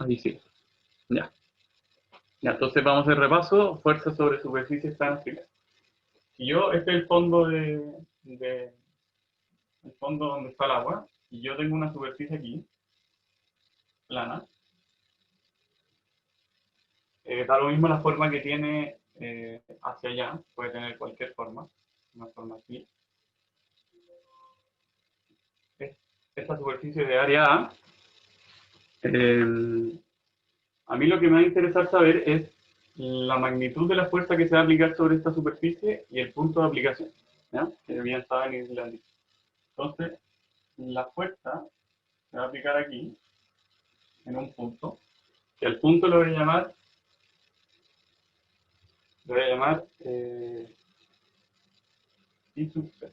Ahí sí. Ya. Ya, entonces vamos a hacer repaso, fuerza sobre superficies planas primeras. Si yo, este es el fondo donde está el agua, y yo tengo una superficie aquí, plana, da lo mismo la forma que tiene hacia allá, puede tener cualquier forma, una forma así. Esta superficie de área A, a mí lo que me va a interesar saber es la magnitud de la fuerza que se va a aplicar sobre esta superficie y el punto de aplicación, ¿ya? Que bien saben y le han dicho. Entonces, la fuerza se va a aplicar aquí, en un punto, que al punto lo voy a llamar, I sub C,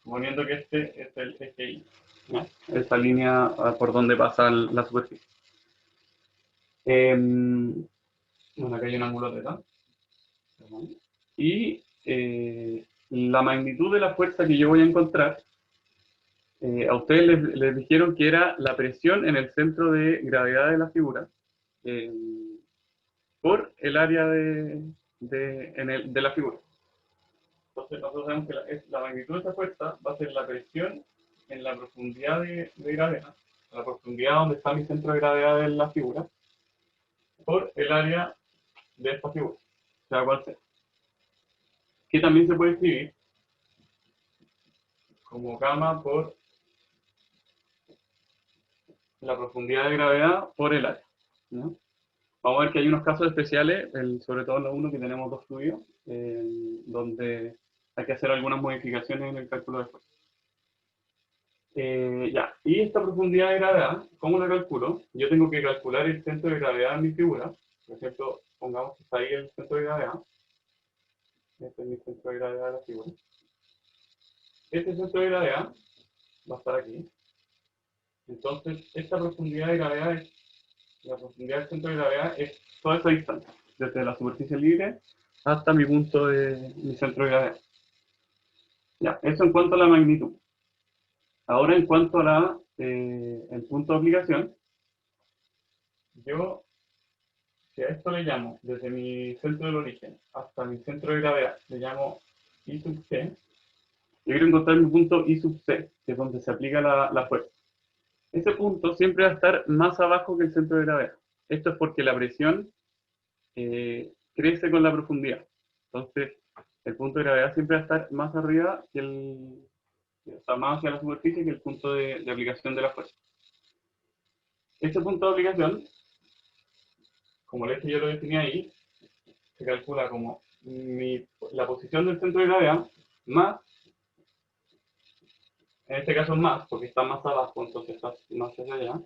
suponiendo que este es el eje Y, ¿ya? Esta línea por donde pasa la superficie. Bueno, acá hay un ángulo θ. Y la magnitud de la fuerza que yo voy a encontrar, a ustedes les dijeron que era la presión en el centro de gravedad de la figura eh, por el área de la figura. Entonces nosotros sabemos que la magnitud de esta fuerza va a ser la presión en la profundidad de gravedad, la profundidad donde está mi centro de gravedad de la figura, por el área de esta figura, sea cual sea. Que también se puede escribir como gamma por la profundidad de gravedad por el área, ¿no? Vamos a ver que hay unos casos especiales, sobre todo en los uno que tenemos dos fluidos, donde hay que hacer algunas modificaciones en el cálculo de fuerza. Ya, y esta profundidad de gravedad, ¿cómo la calculo? Yo tengo que calcular el centro de gravedad en mi figura. Por ejemplo, pongamos que está ahí el centro de gravedad. Este es mi centro de gravedad de la figura. Este centro de gravedad va a estar aquí. Entonces, esta profundidad de gravedad es, la profundidad del centro de gravedad es toda esa distancia, desde la superficie libre hasta mi punto de mi centro de gravedad. Ya, eso en cuanto a la magnitud. Ahora, en cuanto a el punto de aplicación, yo, si a esto le llamo, desde mi centro del origen hasta mi centro de gravedad, le llamo I sub C, yo quiero encontrar mi punto I sub C, que es donde se aplica la fuerza. Ese punto siempre va a estar más abajo que el centro de gravedad. Esto es porque la presión crece con la profundidad. Entonces, el punto de gravedad siempre va a estar más arriba que o sea, más hacia la superficie que el punto de aplicación de la fuerza. Este punto de aplicación, como el eje yo lo definí ahí, se calcula como la posición del centro de gravedad más, en este caso más, porque está más abajo, entonces está más hacia allá,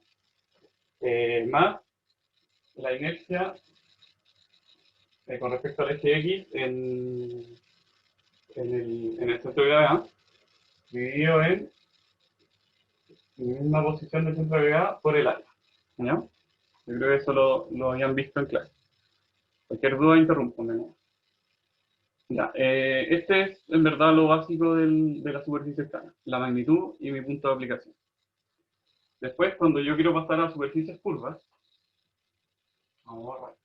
más la inercia con respecto al eje X en el centro de gravedad, dividido en mi misma posición del centro de gravedad por el área. ¿Ya? Yo creo que eso lo habían visto en clase. Cualquier duda, interrúmpame, ¿no? Ya, este es en verdad lo básico de la superficie plana, la magnitud y mi punto de aplicación. Después, cuando yo quiero pasar a superficies curvas, vamos a borrar.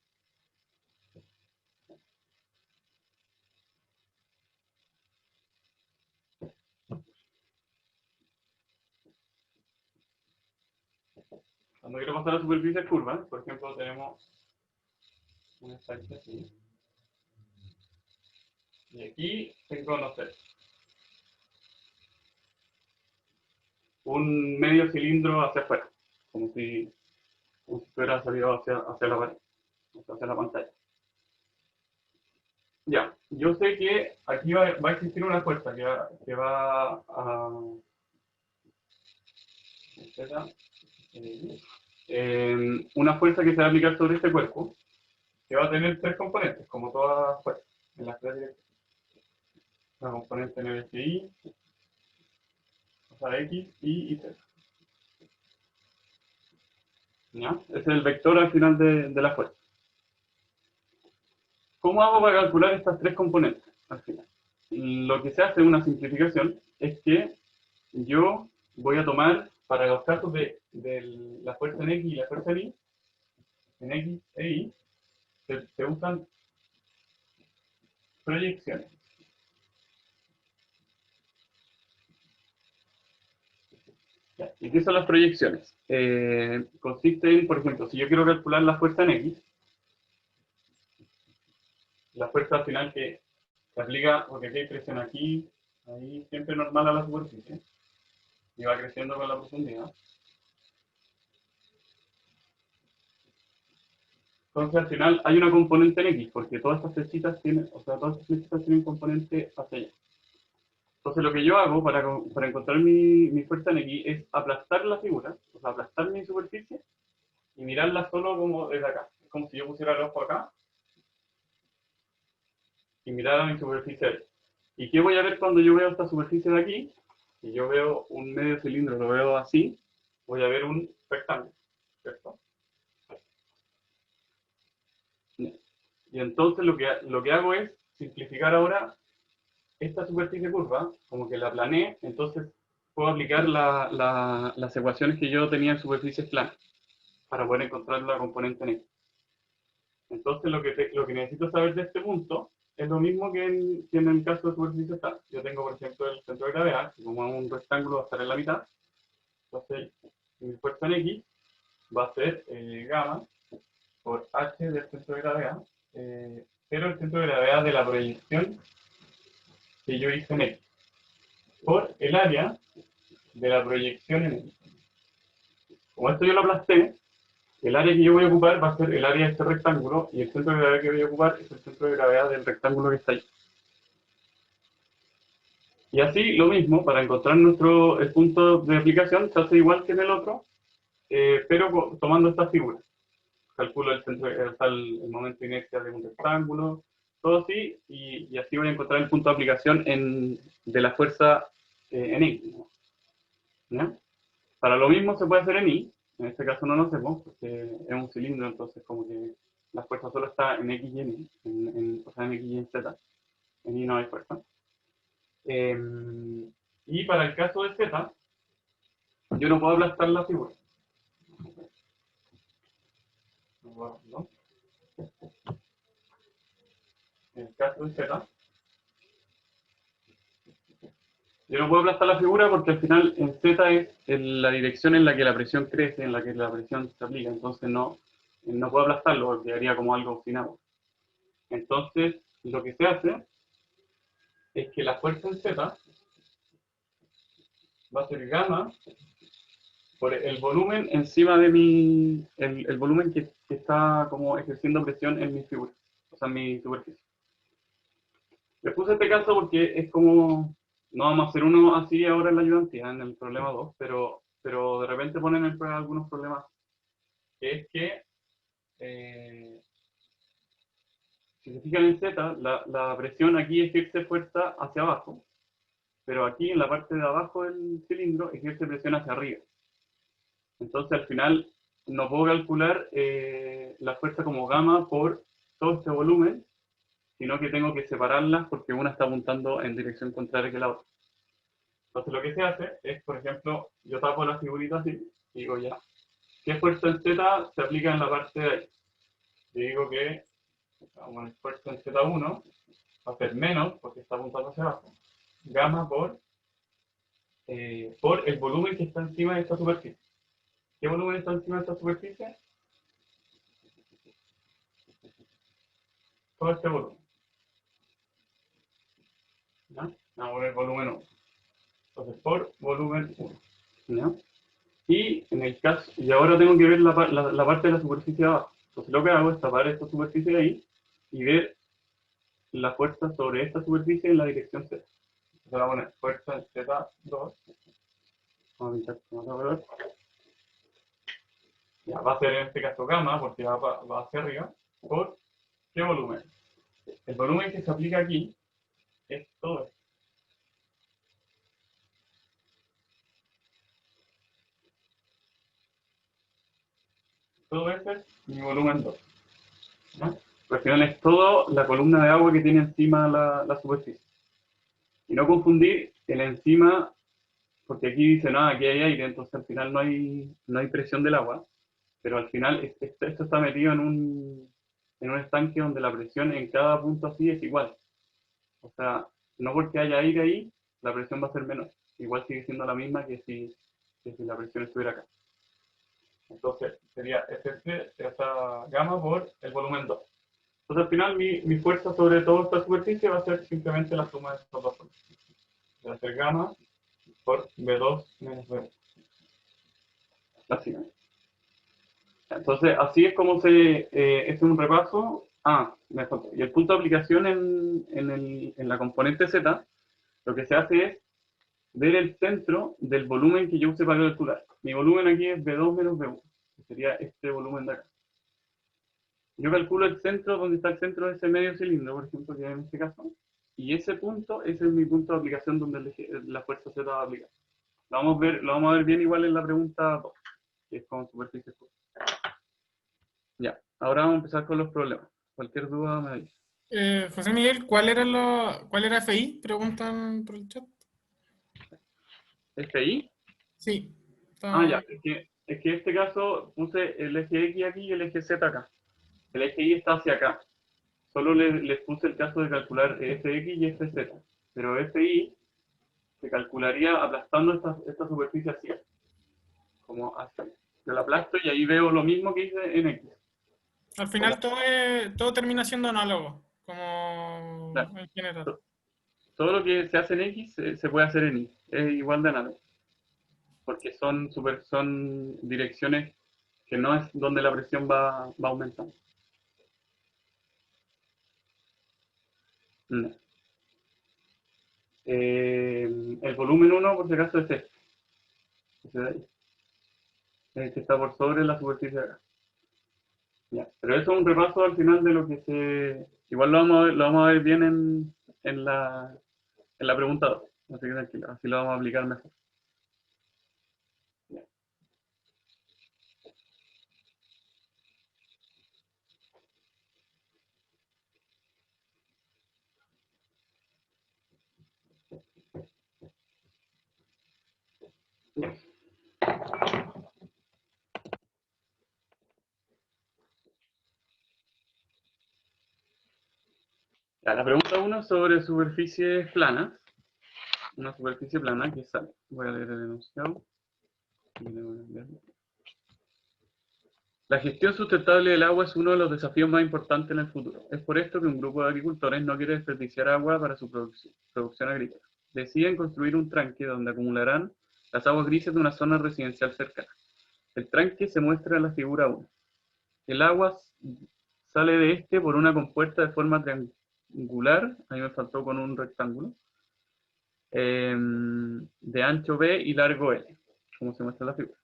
Cuando quiero pasar a superficies curvas, por ejemplo, tenemos una estancia así. Y aquí tengo, no sé, un medio cilindro hacia afuera, como si fuera salido hacia la pared, hacia la pantalla. Ya, yo sé que aquí va a existir una fuerza que va a... una fuerza que se va a aplicar sobre este cuerpo, que va a tener tres componentes, como todas fuerzas, en las tres direcciones. Una componente en el eje Y, o sea, X, Y y Z. ¿Ya? Ese es el vector al final de la fuerza. ¿Cómo hago para calcular estas tres componentes al final? Lo que se hace en una simplificación es que yo voy a tomar para los casos de la fuerza en X y la fuerza en X e Y, se usan proyecciones. ¿Y qué son las proyecciones? Consiste en, por ejemplo, si yo quiero calcular la fuerza en X, la fuerza al final que se aplica, porque aquí hay presión aquí, ahí siempre normal a la superficie, y va creciendo con la profundidad. Entonces al final hay una componente en X, porque todas estas flechitas tienen, o sea, todas estas flechitas tienen un componente hacia allá. Entonces lo que yo hago para encontrar mi fuerza en X es aplastar la figura, o sea, aplastar mi superficie y mirarla solo como desde acá. Es como si yo pusiera el ojo acá y mirara mi superficie ahí. ¿Y qué voy a ver cuando yo veo esta superficie de aquí? Si yo veo un medio cilindro, lo veo así, voy a ver un rectángulo, ¿cierto? Y entonces lo que hago es simplificar ahora esta superficie curva, como que la planeé, entonces puedo aplicar las ecuaciones que yo tenía en superficies planas para poder encontrar la componente en X. Entonces lo que necesito saber de este punto es lo mismo que en el caso de superficie plana. Yo tengo, por ejemplo, el centro de gravedad, que como es un rectángulo va a estar en la mitad, entonces mi fuerza en X va a ser gamma por h del centro de gravedad, pero el centro de gravedad de la proyección que yo hice en X, por el área de la proyección en X. Como esto yo lo aplasté, el área que yo voy a ocupar va a ser el área de este rectángulo y el centro de gravedad que voy a ocupar es el centro de gravedad del rectángulo que está ahí. Y así lo mismo, para encontrar el punto de aplicación se hace igual que en el otro, pero tomando estas figuras. Calculo el centro, el momento de inercia de un rectángulo, todo así, y así voy a encontrar el punto de aplicación de la fuerza en X, ¿no? Para lo mismo se puede hacer en Y, en este caso no lo hacemos, porque es un cilindro, entonces como que la fuerza solo está en X y en Y, o sea, en X y en Z, en Y no hay fuerza. Y para el caso de Z, yo no puedo aplastar la figura. ¿No? En el caso de Z, yo no puedo aplastar la figura porque al final en Z es la dirección en la que la presión crece, en la que la presión se aplica, entonces no puedo aplastarlo porque quedaría como algo sin agua. Entonces, lo que se hace es que la fuerza en Z va a ser gamma por el volumen encima de el volumen que está como ejerciendo presión en mi figura, o sea, en mi superficie. Les puse este caso porque es como, no vamos a hacer uno así ahora en la ayudantía, en el problema 2, pero de repente ponen en prueba algunos problemas, que es que, si se fijan en Z, la presión aquí ejerce fuerza hacia abajo, pero aquí en la parte de abajo del cilindro ejerce presión hacia arriba. Entonces al final no puedo calcular la fuerza como gamma por todo este volumen, sino que tengo que separarlas porque una está apuntando en dirección contraria que la otra. Entonces lo que se hace es, por ejemplo, yo tapo la figurita así y digo ya, ¿qué fuerza en Z se aplica en la parte de ahí? Y digo que el fuerza en Z1 va a ser menos, porque está apuntando hacia abajo, gamma por el volumen que está encima de esta superficie. ¿Qué volumen está encima de esta superficie? Todo este volumen. ¿No? Vamos a poner volumen 1. Entonces, por volumen 1. ¿No? Y en el caso, y ahora tengo que ver la parte de la superficie de abajo. Entonces lo que hago es tapar esta superficie de ahí y ver la fuerza sobre esta superficie en la dirección Z. Entonces voy a poner fuerza en Z2. Vamos a pintar con otro color. Ya, va a ser en este caso gamma, porque va hacia arriba, por ¿qué volumen? El volumen que se aplica aquí es todo esto. Todo este es mi volumen 2. ¿No? Pero al final es toda la columna de agua que tiene encima la superficie. Y no confundir el encima porque aquí dice, no, aquí hay aire, entonces al final no hay presión del agua, pero al final esto está metido en un estanque donde la presión en cada punto así es igual. O sea, no porque haya aire ahí, la presión va a ser menor. Igual sigue siendo la misma que si la presión estuviera acá. Entonces, sería Fc, esta gamma por el volumen 2. Entonces, al final, mi fuerza sobre toda esta superficie va a ser simplemente la suma de estos dos fuerzas. Va a ser gamma por V2 menos V1. Así. Entonces, así es como es un repaso. Me faltó. Y el punto de aplicación en la componente Z, lo que se hace es ver el centro del volumen que yo use para calcular. Mi volumen aquí es V2 menos V1, que sería este volumen de acá. Yo calculo el centro, donde está el centro de ese medio cilindro, por ejemplo, que en este caso, y ese punto, ese es mi punto de aplicación donde la fuerza Z va a aplicar. Lo vamos a ver bien igual en la pregunta 2, que es con superficie full. Ya, ahora vamos a empezar con los problemas. Cualquier duda me dice. José Miguel, ¿cuál era FI? Preguntan por el chat. ¿FI? Sí. Ya, es que en este caso puse el eje X aquí y el eje Z acá. El eje Y está hacia acá. Solo les puse el caso de calcular Fx y Fz. Pero Fi se calcularía aplastando esta superficie así, como así. Yo la aplasto y ahí veo lo mismo que hice en X. Al Con final todo termina siendo análogo, como claro, en general. to- todo lo que se hace en X se puede hacer en Y. Es igual de análogo. Porque son direcciones que no es donde la presión va aumentando. No. El volumen 1, por si acaso, es este. Ese de ahí. Es el que está por sobre la superficie de acá. Ya. Pero eso es un repaso al final de lo que se. Igual lo vamos a ver bien en la pregunta 2. Así que tranquilo, así lo vamos a aplicar mejor. Ya. Ya, la pregunta 1 sobre superficies planas. Una superficie plana que sale. Voy a leer el enunciado. La gestión sustentable del agua es uno de los desafíos más importantes en el futuro. Es por esto que un grupo de agricultores no quiere desperdiciar agua para su producción agrícola. Deciden construir un tranque donde acumularán las aguas grises de una zona residencial cercana. El tranque se muestra en la figura 1. El agua sale de este por una compuerta de forma triangular, a mí me faltó con un rectángulo, de ancho B y largo L, como se muestra en la figura,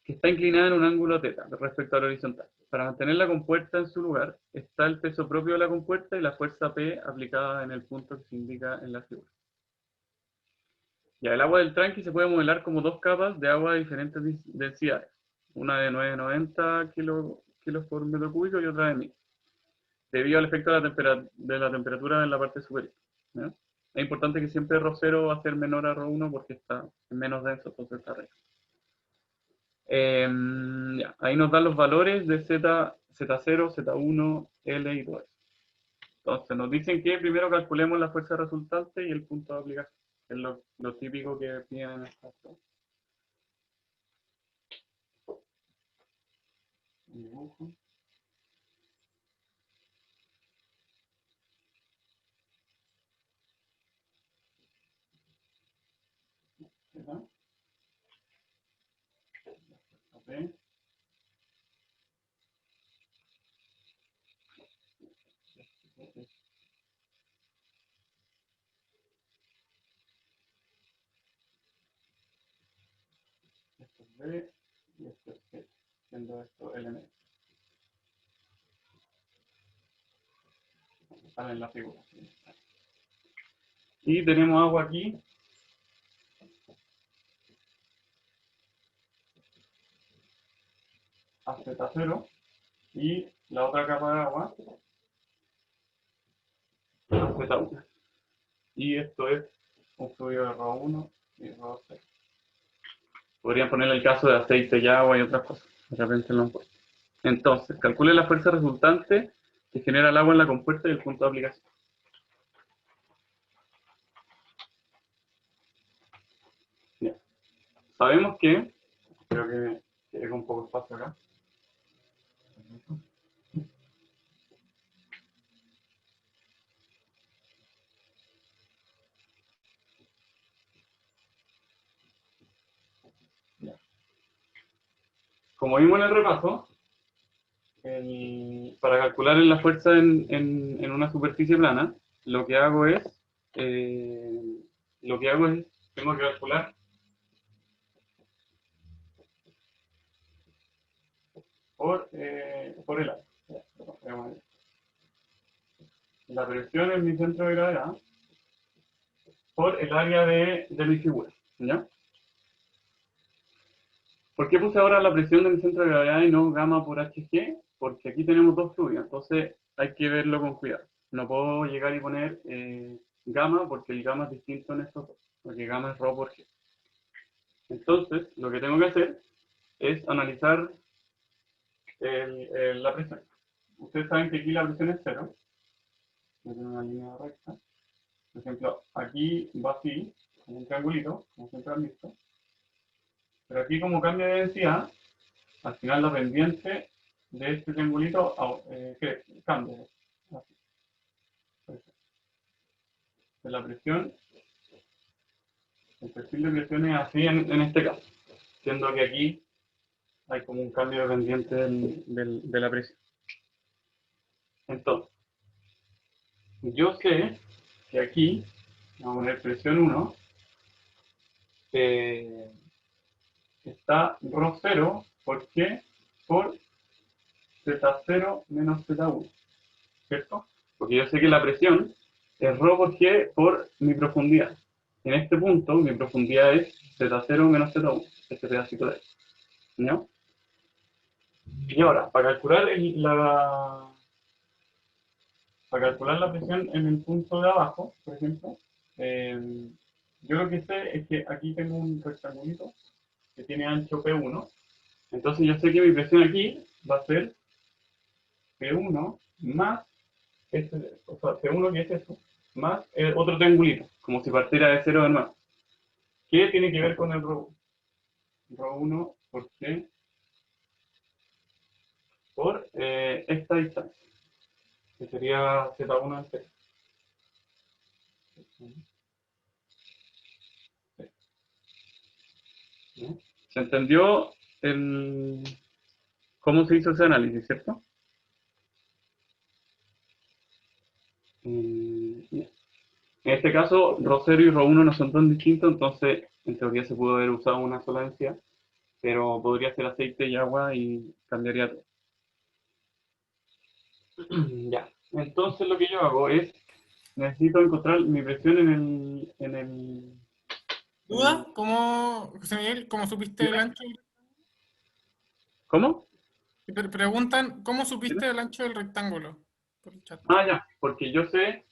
que está inclinada en un ángulo θ respecto al horizontal. Para mantener la compuerta en su lugar, está el peso propio de la compuerta y la fuerza P aplicada en el punto que se indica en la figura. Ya, el agua del tranque se puede modelar como dos capas de agua de diferentes densidades, una de 990 kilos por metro cúbico y otra de 1000, debido al efecto de la temperatura en la parte superior. ¿Ya? Es importante que siempre ρ0 va a ser menor a ρ1 porque está menos denso, entonces está arriba. Ya, ahí nos dan los valores de Z, Z0, Z1, L y todo eso. Entonces nos dicen que primero calculemos la fuerza resultante y el punto de aplicación, que es lo típico que piden en esta pregunta. Dibujo. ¿Verdad? Okay. Esto es B y esto es C, siendo esto L. Sale en la figura. Y tenemos agua aquí a Z0 y la otra capa de agua a Z1. Y esto es un fluido de ρ1 y rho 0. Podrían ponerle el caso de aceite y agua y otras cosas. De repente lo han puesto. Entonces, calcule la fuerza resultante que genera el agua en la compuerta y el punto de aplicación. Bien. Sabemos que, creo que quedé con poco espacio acá. Ya. Como vimos en el repaso, para calcular la fuerza en una superficie plana, lo que hago es, tengo que calcular por el área. La presión en mi centro de gravedad por el área de mi figura, ¿ya? ¿Por qué puse ahora la presión del centro de gravedad y no gamma por Hg? Porque aquí tenemos dos fluidos, entonces hay que verlo con cuidado. No puedo llegar y poner gamma porque el gamma es distinto en estos dos, porque gamma es rho por g. Entonces, lo que tengo que hacer es analizar la presión. Ustedes saben que aquí la presión es cero. Voy a tener una línea recta. Por ejemplo, aquí va así, como un triangulito, como siempre han visto. Pero aquí, como cambia de densidad, al final la pendiente de este triangulito cambia. Así. De la presión, el perfil de presión es así en este caso, siendo que aquí hay como un cambio de pendiente de la presión. Entonces, yo sé que aquí, vamos a poner presión 1, está rho 0, ¿por qué? Por Z0 menos Z1, ¿cierto? Porque yo sé que la presión es rho por G por mi profundidad. En este punto, mi profundidad es Z0 menos Z1, este pedacito de ahí, ¿no? Y ahora, para calcular la presión en el punto de abajo, por ejemplo, yo lo que sé es que aquí tengo un rectangulito que tiene ancho P1, entonces yo sé que mi presión aquí va a ser P1 más, o sea, P1 que es eso, más otro triangulito, como si partiera de cero de nuevo. ¿Qué tiene que ver con el ρ1? ρ1, ¿por qué? Por esta distancia, que sería Z1 entero. ¿Se entendió cómo se hizo ese análisis, cierto? En este caso, ρ0 y ρ1 no son tan distintos, entonces en teoría se pudo haber usado una sola densidad, pero podría ser aceite y agua y cambiaría todo. Ya, entonces lo que yo hago es, necesito encontrar mi presión ¿Duda? ¿Cómo, José Miguel, cómo supiste el ancho? ¿Cómo? Preguntan, ¿cómo supiste el ancho del rectángulo? Por el chat. Ah, ya, porque yo sé,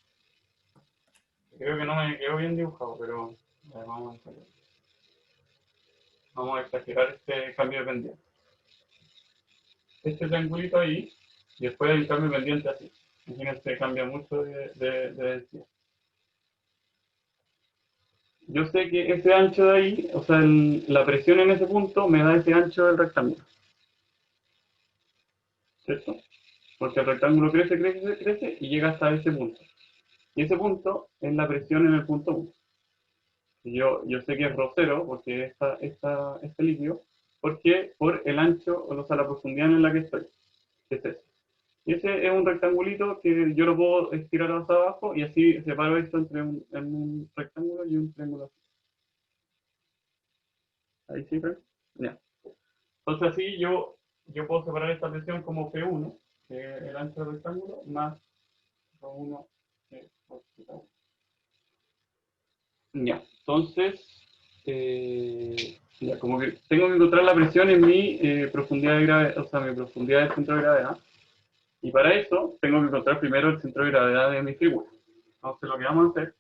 creo que no me quedó bien dibujado, pero a ver, vamos a exagerar este cambio de pendiente. Este triangulito ahí, y después el cambio de pendiente así. Imagínense, cambia mucho de densidad. Yo sé que ese ancho de ahí, o sea, la presión en ese punto me da ese ancho del rectángulo. ¿Cierto? Porque el rectángulo crece, crece, crece y llega hasta ese punto. Y ese punto es la presión en el punto 1. Yo sé que es ρ 0 porque este líquido, porque por el ancho, o sea, la profundidad en la que estoy, que es ese. Y ese es un rectangulito que yo lo puedo estirar hacia abajo y así separo esto entre un rectángulo y un triángulo. Ahí sí, ¿ves? Ya. Entonces así yo puedo separar esta presión como P1, que es el ancho del rectángulo, más ρ1, que es θ1. Ya, entonces, ya, como que tengo que encontrar la presión en mi profundidad de gravedad, o sea, mi profundidad del centro de gravedad. Y para eso tengo que encontrar primero el centro de gravedad de mi figura. Entonces lo que vamos a hacer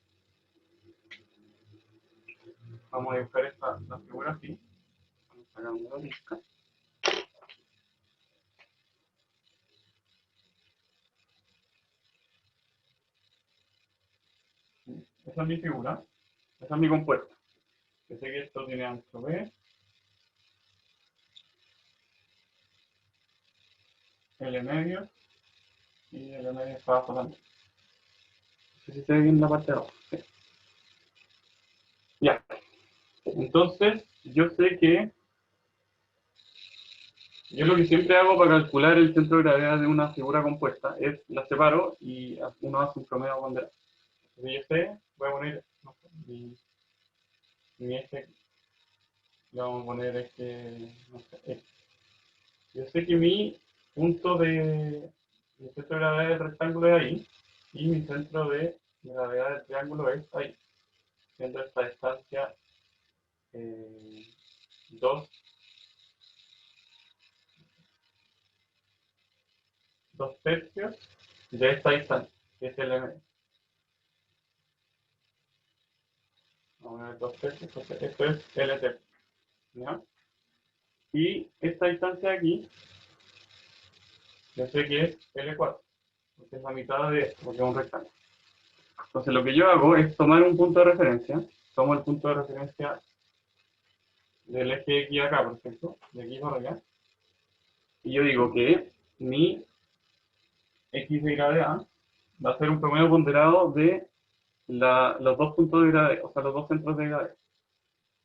Vamos a dibujar la figura así. Vamos a sacar una lista. Esa es mi figura. Esa es mi compuesta. Yo sé que esto tiene ancho B. L medio. Y L medio está abajo también. No sé si se ve bien la parte de abajo. Sí. Ya. Entonces, yo sé que yo lo que siempre hago para calcular el centro de gravedad de una figura compuesta es la separo y uno hace un promedio ponderado. Entonces yo sé, voy a poner no sé, mi eje aquí. Le vamos a poner no sé, X. Yo sé que mi punto mi centro de gravedad del rectángulo es ahí y mi centro de gravedad del triángulo es ahí, siendo esta distancia 2 tercios de esta distancia, que es el m. Vamos a ver 2 tercios, entonces esto es L tercio. ¿Ya? Y esta distancia de aquí, yo sé que es L cuarto, porque es la mitad de esto, porque es un rectángulo. Entonces lo que yo hago es tomar un punto de referencia, tomo el punto de referencia del eje X acá, por ejemplo, de aquí para acá, y yo digo que mi X de gravedad va a ser un promedio ponderado de los dos puntos de gravedad, o sea, los dos centros de gravedad,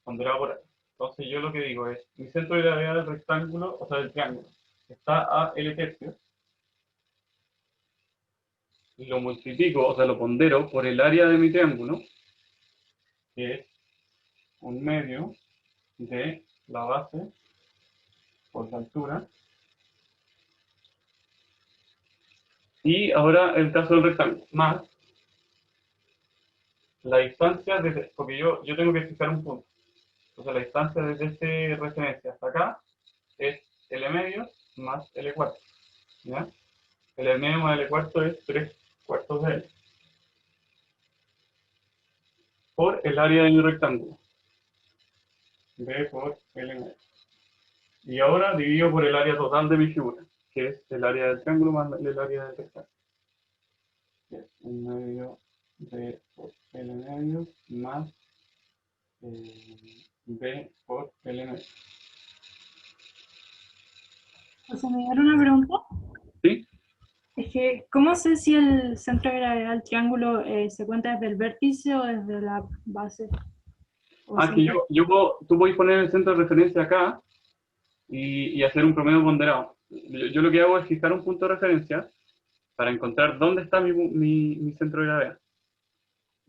ponderado por ahí. Entonces yo lo que digo es, mi centro de gravedad del rectángulo, o sea, del triángulo, está a L tercios, y lo multiplico, o sea, lo pondero por el área de mi triángulo, que es un medio de la base por la altura. Y ahora el caso del rectángulo, más la distancia, porque yo tengo que fijar un punto. Entonces la distancia desde esta referencia hasta acá es L medio más L cuarto. ¿Ya? L medio más L cuarto es 3 cuartos de L. Por el área de mi rectángulo. B por L medio. Y ahora divido por el área total de mi figura, que es el área del triángulo más el área del rectángulo. Que es un medio B por L medio más B por L medio. José, me dieron una pregunta. ¿Sí? Es que, ¿cómo sé si el centro de gravedad del triángulo se cuenta desde el vértice o desde la base? O Ah, que siempre... tú podés poner el centro de referencia acá y hacer un promedio ponderado. Yo lo que hago es fijar un punto de referencia para encontrar dónde está mi centro de gravedad.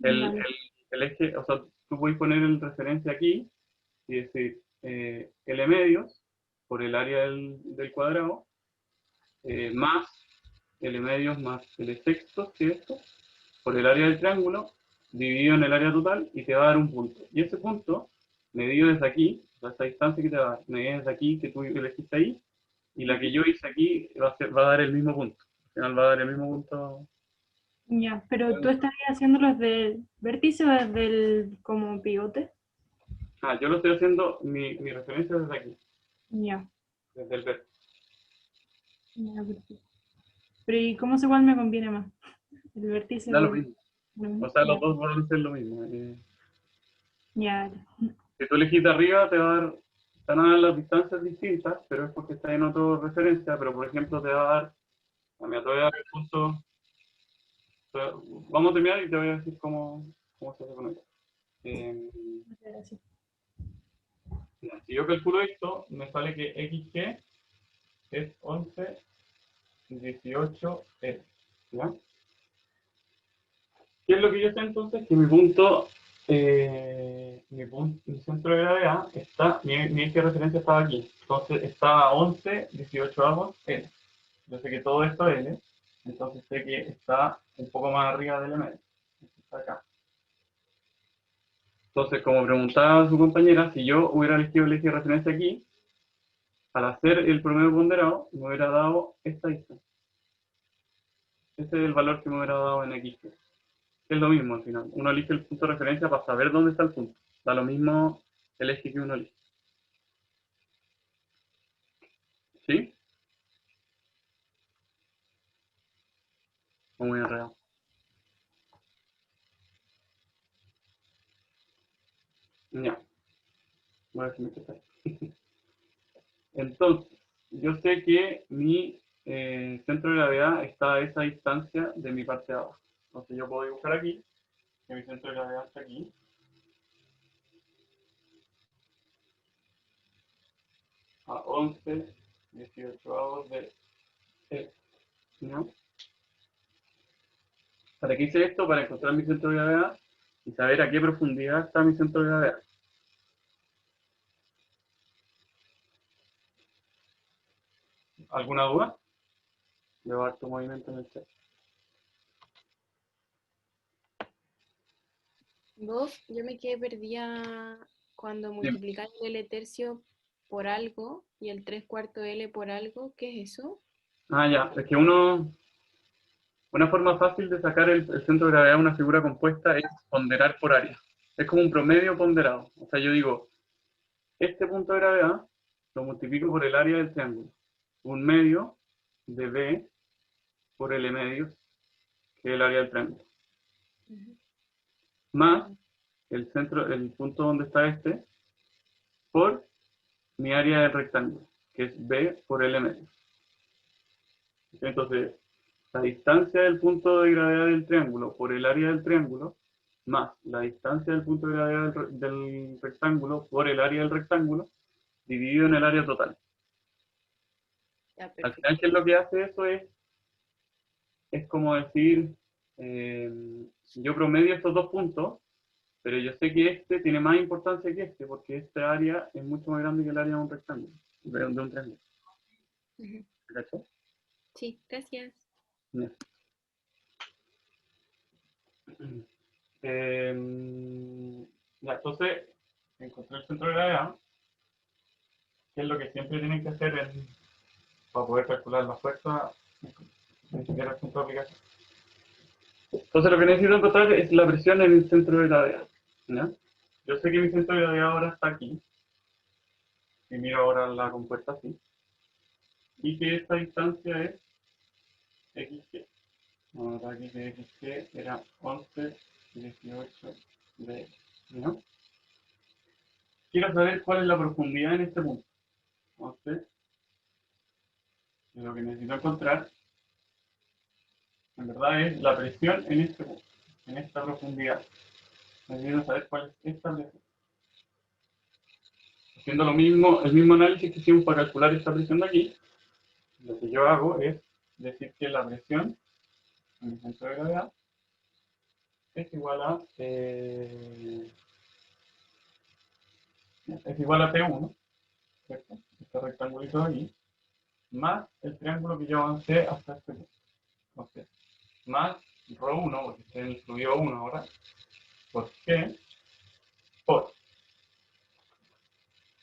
El, Vale. el, el eje, o sea, tú puedes poner el referencia aquí y decir L medios por el área del cuadrado más L medios más L sextos, que es esto, por el área del triángulo, dividido en el área total, y te va a dar un punto. Y ese punto, medido desde aquí, o sea, esta distancia que te va a dar, medido desde aquí, que tú elegiste ahí, y la que yo hice aquí va a dar el mismo punto. Al final va a dar el mismo punto. Ya, pero ¿tú estarías haciéndolo desde el vértice o desde el como pivote? Ah, yo lo estoy haciendo, mi referencia desde aquí, Ya, desde el vértice. ya, perfecto. Pero ¿y cómo sé cuál me conviene más? ¿El vértice Da o lo el...? mismo. No, O sea, los ya, dos van a ser lo mismo. ya, Si tú elegís de arriba, te van a dar las distancias distintas, pero es porque está en otra referencia. Pero, por ejemplo, te va a dar, mira, te voy a dar el punto. Vamos a terminar y te voy a decir cómo se hace con esto. Eh, muchas gracias. si yo calculo esto, me sale que XG es 11, 18 L. ¿Ya? ¿Qué es lo que yo sé entonces? Que mi centro de gravedad está, mi eje de referencia estaba aquí. Entonces está a 11, 18 avos L. Yo sé que todo esto es L, entonces sé que está un poco más arriba del M. Está acá. Entonces, como preguntaba su compañera, si yo hubiera elegido el eje de referencia aquí, al hacer el promedio ponderado, me hubiera dado esta distancia. Ese es el valor que me hubiera dado en X. Es lo mismo al final. Uno elige el punto de referencia para saber dónde está el punto. Da lo mismo el eje que uno elige. ¿Sí? O muy enredado. Ya. Voy a ver si me queda ahí. Entonces, yo sé que mi centro de gravedad está a esa distancia de mi parte de abajo. Entonces yo puedo dibujar aquí, que mi centro de gravedad está aquí. A 11, 18 de E. ¿No? ¿Para qué hice esto? Para encontrar mi centro de gravedad y saber a qué profundidad está mi centro de gravedad. ¿Alguna duda? Veo harto movimiento en el chat. Vos, yo me quedé perdida cuando Dime. multiplicáis el L tercio por algo y el 3/4 L por algo. ¿Qué es eso? Ah, ya. Es que una forma fácil de sacar el centro de gravedad de una figura compuesta es ponderar por área. Es como un promedio ponderado. O sea, yo digo, este punto de gravedad lo multiplico por el área del triángulo. Un medio de B por L medios, que es el área del triángulo. Más el centro, el punto donde está este, por mi área del rectángulo, que es B por L medios. Entonces, la distancia del punto de gravedad del triángulo por el área del triángulo, más la distancia del punto de gravedad del rectángulo por el área del rectángulo, dividido en el área total. Ya, Al perfecto. final, ¿qué es lo que hace eso? Es como decir, yo promedio estos dos puntos, pero yo sé que este tiene más importancia que este, porque esta área es mucho más grande que el área de un rectángulo, de un triángulo. Ujú. ¿Cachai? Sí, gracias. Ya. Ya, entonces, encontré el centro de gravedad, que es lo que siempre tienen que hacer para poder calcular la fuerza, ni siquiera el punto de aplicación. Entonces, lo que necesito encontrar es la presión en el centro de gravedad. ¿Ya? Yo sé que mi centro de gravedad ahora está aquí, y miro ahora la compuesta así, y que esta distancia es xg. Ahora aquí que xg era 11, 18 de x, ¿no? Quiero saber cuál es la profundidad en este punto. Entonces, lo que necesito encontrar, en verdad, es la presión en este punto, en esta profundidad. Necesito saber cuál es esta presión. Haciendo lo mismo, el mismo análisis que hicimos para calcular esta presión de aquí, lo que yo hago es decir que la presión en el centro de gravedad es igual a P1, ¿cierto? Este rectangulito de aquí, más el triángulo que yo avancé hasta este punto. Entonces, más ρ1, porque estoy en el fluido 1 ahora, por G, por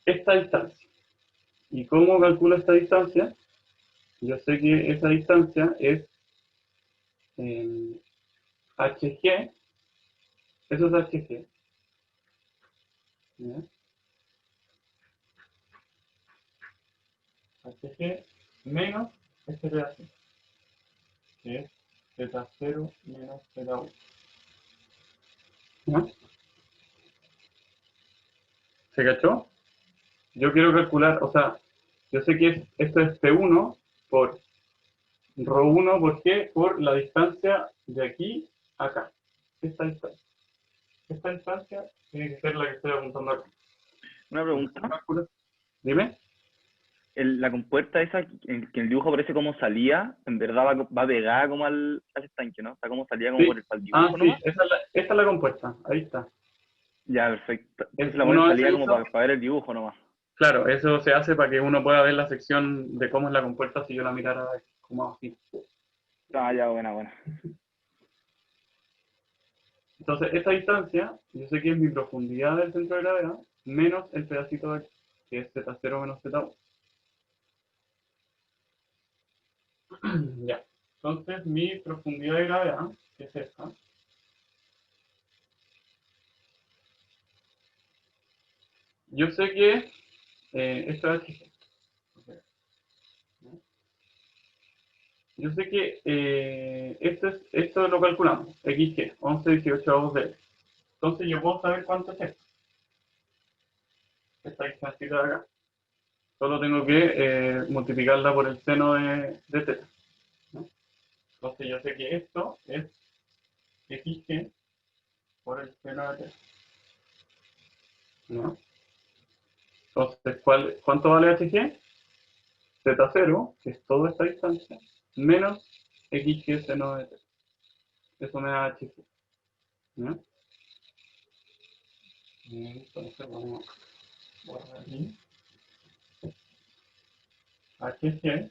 esta distancia. ¿Y cómo calculo esta distancia? Yo sé que esa distancia es HG, eso es HG. ¿Ya? HG menos este pedacito, que es Z0 menos Z1. ¿Ya? ¿Se cachó? Yo quiero calcular, o sea, yo sé que esto es P1 por ρ1 por G por la distancia de aquí a acá. Esta distancia. Esta distancia tiene que ser la que estoy apuntando acá. Una pregunta. Dime. La compuerta esa, que el dibujo parece como salía, en verdad va pegada como al estanque, ¿no? Está como salía como Sí. por el dibujo, Sí, nomás. esta es la compuesta. Ahí está. Ya, perfecto. Entonces la Uno ponen hace salida como eso. para ver el dibujo nomás. Claro, eso se hace para que uno pueda ver la sección de cómo es la compuerta si yo la mirara como así. Ah, ya, buena. Entonces, esta distancia, yo sé que es mi profundidad del centro de gravedad, menos el pedacito de aquí, que es Z0 menos Z1. Ya. Entonces, mi profundidad de gravedad, que es esta, yo sé que esto es HG. Yo sé que esto lo calculamos, XG, 11, 18 avos de L. Entonces yo puedo saber cuánto es esto. Esta distancia de acá. Solo tengo que multiplicarla por el seno de teta, ¿no? Entonces yo sé que esto es XG por el seno de teta, ¿no? Entonces, ¿cuánto vale HG? Z0, que es toda esta distancia, menos XG seno de teta. Eso me da HG, ¿no? Entonces vamos a guardar aquí. HG,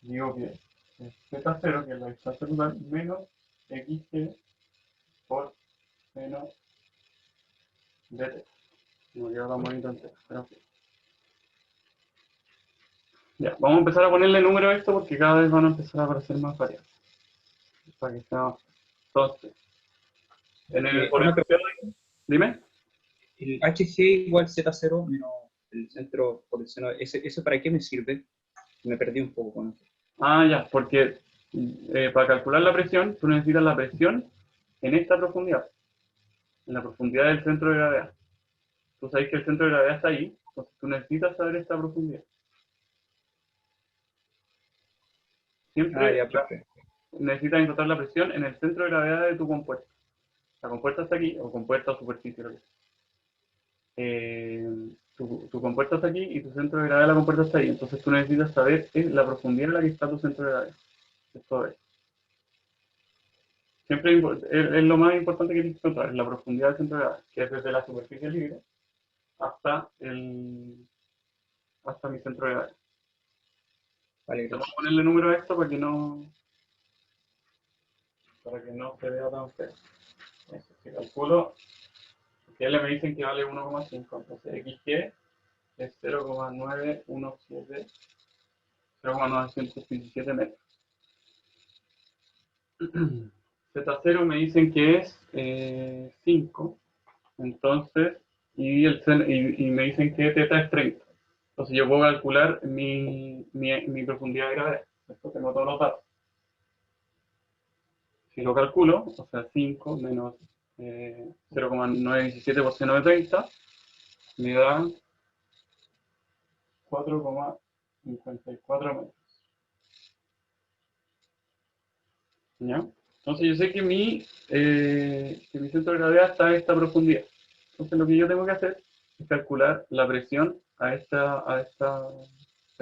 digo que es Z0, que es la distancia total, menos XG por seno de teta. No queda tan bonito entero, pero sí. Ya, vamos a empezar a ponerle número a esto porque cada vez van a empezar a aparecer más variables. Para que sea más fácil. Entonces, por Una ejemplo, dime. El HG igual Z0 menos el centro por el seno. ¿Eso para qué me sirve? Me perdí un poco con eso. Ah, ya, porque para calcular la presión, tú necesitas la presión en esta profundidad, en la profundidad del centro de gravedad. Tú sabes que el centro de gravedad está ahí, entonces tú necesitas saber esta profundidad. Siempre Ya, perfecto. necesitas encontrar la presión en el centro de gravedad de tu compuerta. La compuerta está aquí, o compuerta o superficie, lo que sea. Tu compuerta está aquí y tu centro de gravedad de la compuerta está ahí. Entonces tú necesitas saber la profundidad en la que está tu centro de gravedad. Esto es. Siempre es lo más importante que tienes que encontrar, es la profundidad del centro de gravedad, que es desde la superficie libre hasta mi centro de gravedad. Vale, Vamos gracias. a ponerle número a esto para que no se vea tan feo. Eso, si calculo, que L me dicen que vale 1,5, entonces XG es 0,917 metros. Z0 me dicen que es 5, entonces, y me dicen que teta es 30. Entonces yo puedo calcular mi profundidad de gravedad. Esto tengo todos los datos. Si lo calculo, o sea, 5 menos 0,917 por seno de 30, me da 4,54 metros. ¿Ya? Entonces yo sé que mi centro de gravedad está a esta profundidad. Entonces lo que yo tengo que hacer es calcular la presión a esta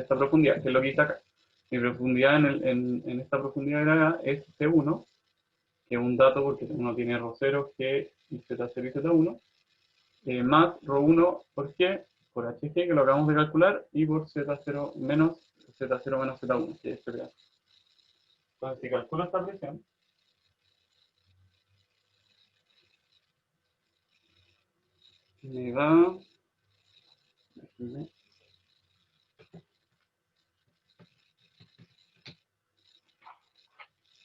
profundidad, que es lo que hice acá. Mi profundidad en esta profundidad de gravedad es C1, que es un dato porque uno tiene ρ0, G y Z0 y Z1, más ρ1 por G, por HG, que lo acabamos de calcular, y por Z0 menos Z1, que es este pedazo. Entonces si calculo esta presión, me da, déjenme,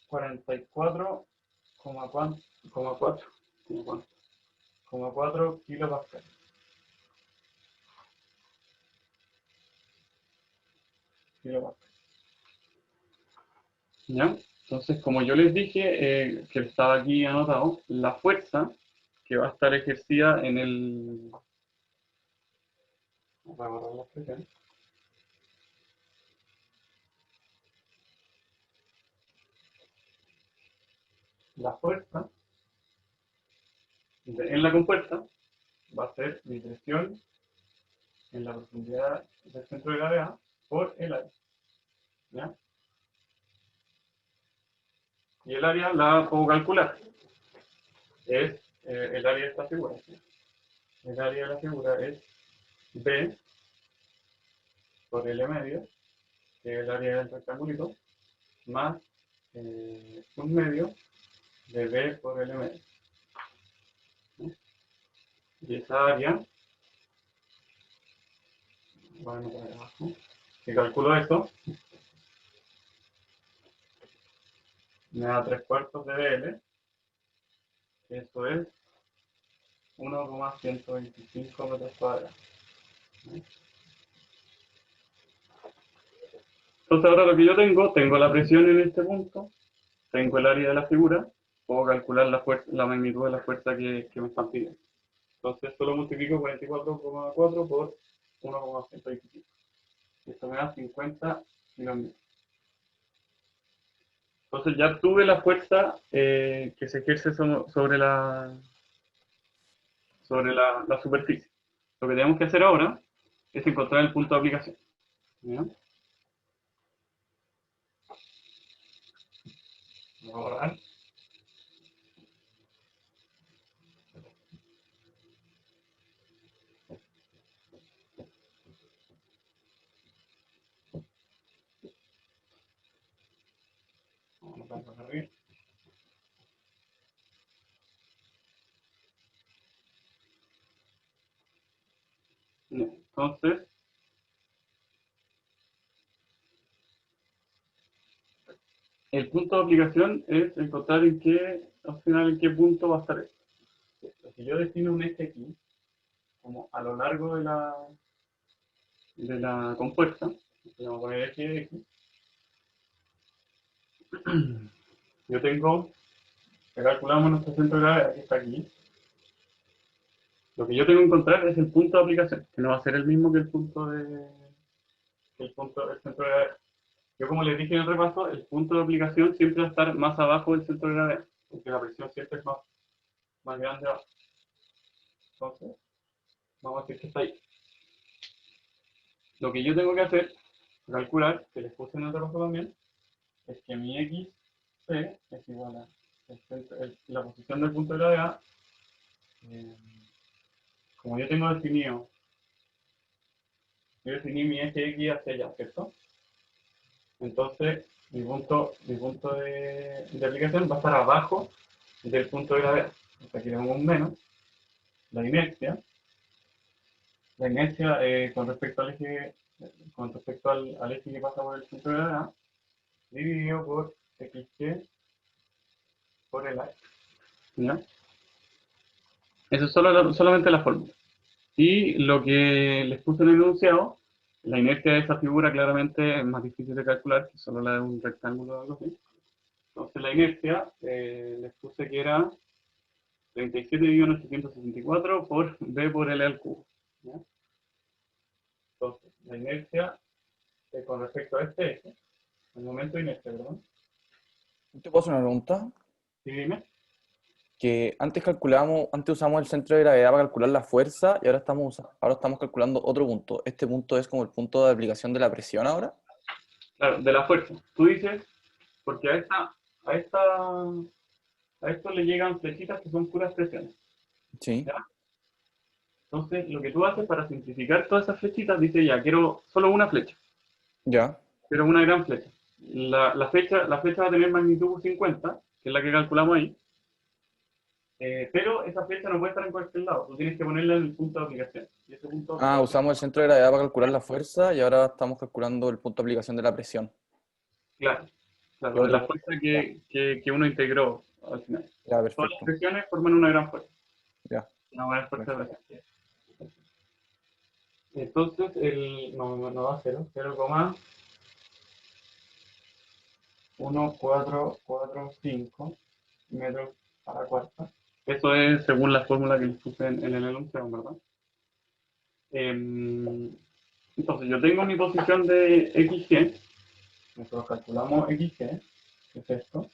44,4 kilopascal. ¿Ya? Entonces, como yo les dije, que estaba aquí anotado, la fuerza que va a estar ejercida en el... Vamos a borrar la expresión. La fuerza en la compuerta va a ser mi presión en la profundidad del centro de gravedad por el área. ¿Ya? Y el área la puedo calcular. Es el área de esta figura. ¿Sí? El área de la figura es B por L medio, que es el área del rectangulito, más 1/2 de B por L medio. ¿Sí? Y esa área, bueno, por abajo, si calculo esto, me da 3/4 de BL, que eso es 1,125 metros cuadrados. Entonces ahora lo que yo tengo la presión en este punto, tengo el área de la figura, puedo calcular la magnitud de la fuerza que me están pidiendo. Entonces solo multiplico 44,4 por 1,125. Esto me da 50 kilómetros. Entonces ya tuve la fuerza que se ejerce sobre la superficie. Lo que tenemos que hacer ahora es encontrar el punto de aplicación. ¿Ya? Vamos a borrar. Vamos a pasar arriba. Entonces, el punto de aplicación es encontrar al final en qué punto va a estar esto. Si yo defino un eje aquí, como a lo largo de la compuerta, vamos a poner eje X, yo tengo, calculamos nuestro centro de gravedad que está aquí. Lo que yo tengo que encontrar es el punto de aplicación, que no va a ser el mismo que el centro de gravedad. Yo, como les dije en el repaso, el punto de aplicación siempre va a estar más abajo del centro de gravedad, porque la presión siempre es más grande abajo. Entonces, vamos a decir que está ahí. Lo que yo tengo que hacer, calcular, que les puse en el repaso también, es que mi XC es igual a la posición del punto de gravedad. Como yo tengo definido, yo definí mi eje X hacia allá, ¿cierto? Entonces, mi punto de aplicación va a estar abajo del punto de gravedad. Aquí le pongo un menos. La inercia con respecto al eje que pasa por el punto de gravedad, dividido por XG por el área. ¿Ya? Eso es solamente la fórmula. Y lo que les puse en el enunciado, la inercia de esa figura claramente es más difícil de calcular que solo la de un rectángulo o algo así. Entonces la inercia les puse que era 37,864 por B por L al cubo. ¿Ya? Entonces, la inercia con respecto a este eje, el momento de inercia, perdón. ¿Te puedo hacer una pregunta? Sí, dime. Que antes usamos el centro de gravedad para calcular la fuerza y ahora estamos calculando otro punto. ¿Este punto es como el punto de aplicación de la presión ahora? Claro, de la fuerza. Tú dices, porque a esto le llegan flechitas que son puras presiones. Sí. ¿Ya? Entonces, lo que tú haces para simplificar todas esas flechitas, dices, ya, quiero solo una flecha. Ya. Pero una gran flecha. La flecha va a tener magnitud 50, que es la que calculamos ahí. Pero esa flecha no puede estar en cualquier lado. Tú tienes que ponerla en el punto de aplicación. Y ese punto de aplicación, Usamos el centro de gravedad para calcular la fuerza y ahora estamos calculando el punto de aplicación de la presión. claro, Otro la punto. fuerza que uno integró al final. Ya, Todas las perfecto. presiones forman una gran fuerza. Ya. Una gran fuerza de presión. Entonces, no va a 0,1445 metros a la cuarta. Eso es según la fórmula que les puse en el enunciado, ¿verdad? Entonces, yo tengo mi posición de XG. Nosotros calculamos XG, que es esto,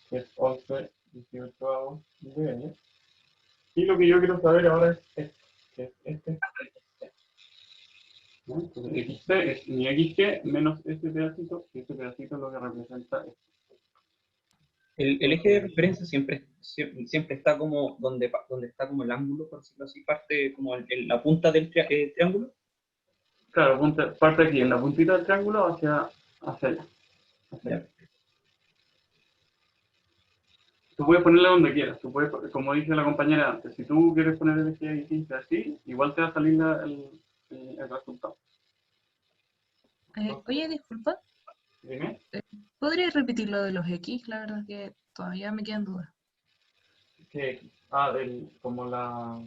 que es 11,18 de L. Y lo que yo quiero saber ahora es esto, que es este XG. ¿No? Entonces, XC es mi XG menos este pedacito, y este pedacito es lo que representa esto. El eje de referencia siempre está como donde está como el ángulo, por decirlo así, parte como la punta del triángulo. Claro, parte aquí en la puntita del triángulo hacia allá. Ya. Tú puedes ponerle donde quieras. Tú puedes, como dice la compañera antes, si tú quieres poner el eje de 15 así, igual te va a salir el resultado. Oye, disculpa, Dime. ¿podrías repetir lo de los X? La verdad es que todavía me quedan dudas. ¿Qué X? Como la...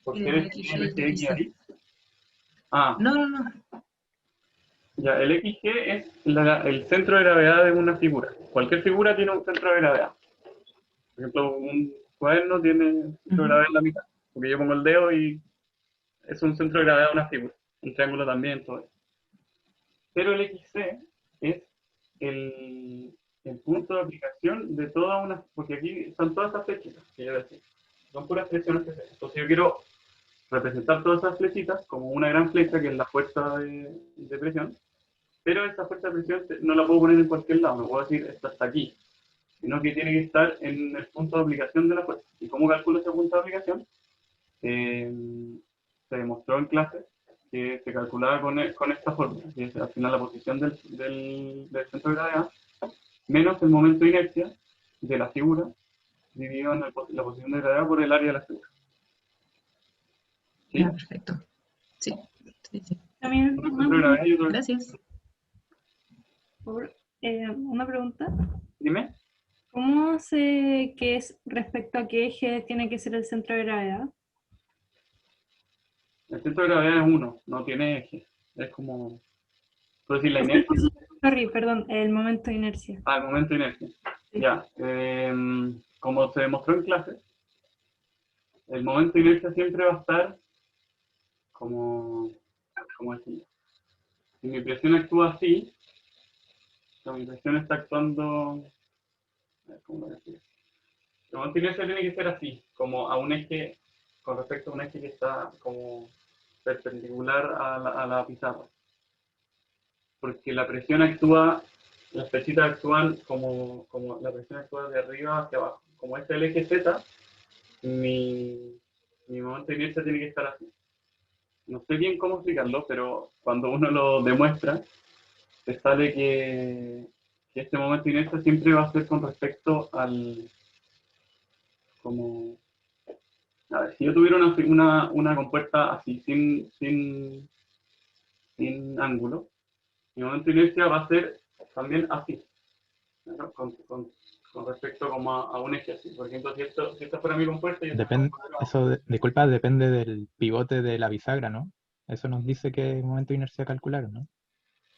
¿Por Y qué el eres XG el y el XY XC. ahí? Ah, No. ya, el XG es el centro de gravedad de una figura. Cualquier figura tiene un centro de gravedad. Por ejemplo, un cuaderno tiene un centro de gravedad en la mitad. Porque yo pongo el dedo y es un centro de gravedad de una figura. Un triángulo también, todo eso. Pero el XC es el punto de aplicación de toda una... Porque aquí están todas estas flechitas, que yo decía. Son puras flechas que se. Entonces yo quiero representar todas esas flechitas como una gran flecha, que es la fuerza de presión. Pero esa fuerza de presión no la puedo poner en cualquier lado. No puedo decir, esta está aquí. Sino que tiene que estar en el punto de aplicación de la fuerza. ¿Y cómo calculo ese punto de aplicación? Se demostró en clase que se calculaba con esta fórmula, que es al final la posición del centro de gravedad, menos el momento de inercia de la figura, dividido en la posición de gravedad por el área de la figura. ¿Sí? Ah, perfecto. Sí. También Un centro de gravedad y otro... Gracias. una pregunta. Dime. ¿Cómo sé que es respecto a qué eje tiene que ser el centro de gravedad? El centro de gravedad es 1, no tiene eje. Es como... ¿Puedo decir la inercia? Sorry, perdón, el momento de inercia. Ah, el momento de inercia. Sí. Ya. Como se demostró en clase, el momento de inercia siempre va a estar como decirlo. Si mi presión actúa así, o sea, mi presión está actuando... a ver, ¿cómo lo decir? El momento de inercia tiene que ser así, como a un eje, con respecto a un eje que está como perpendicular a la pizarra. Porque la presión actúa, las flechitas actúan como la presión actúa de arriba hacia abajo. Como este es el eje Z, mi momento de inercia tiene que estar así. No sé bien cómo explicarlo, pero cuando uno lo demuestra, te sale que este momento de inercia siempre va a ser con respecto al... como... A ver, si yo tuviera una compuerta así, sin ángulo, mi momento de inercia va a ser también así, ¿no? Con respecto como a un eje así. Por ejemplo, si esto fuera mi compuerta, yo Depende, disculpa, depende del pivote de la bisagra, ¿no? Eso nos dice qué momento de inercia calcular, ¿no?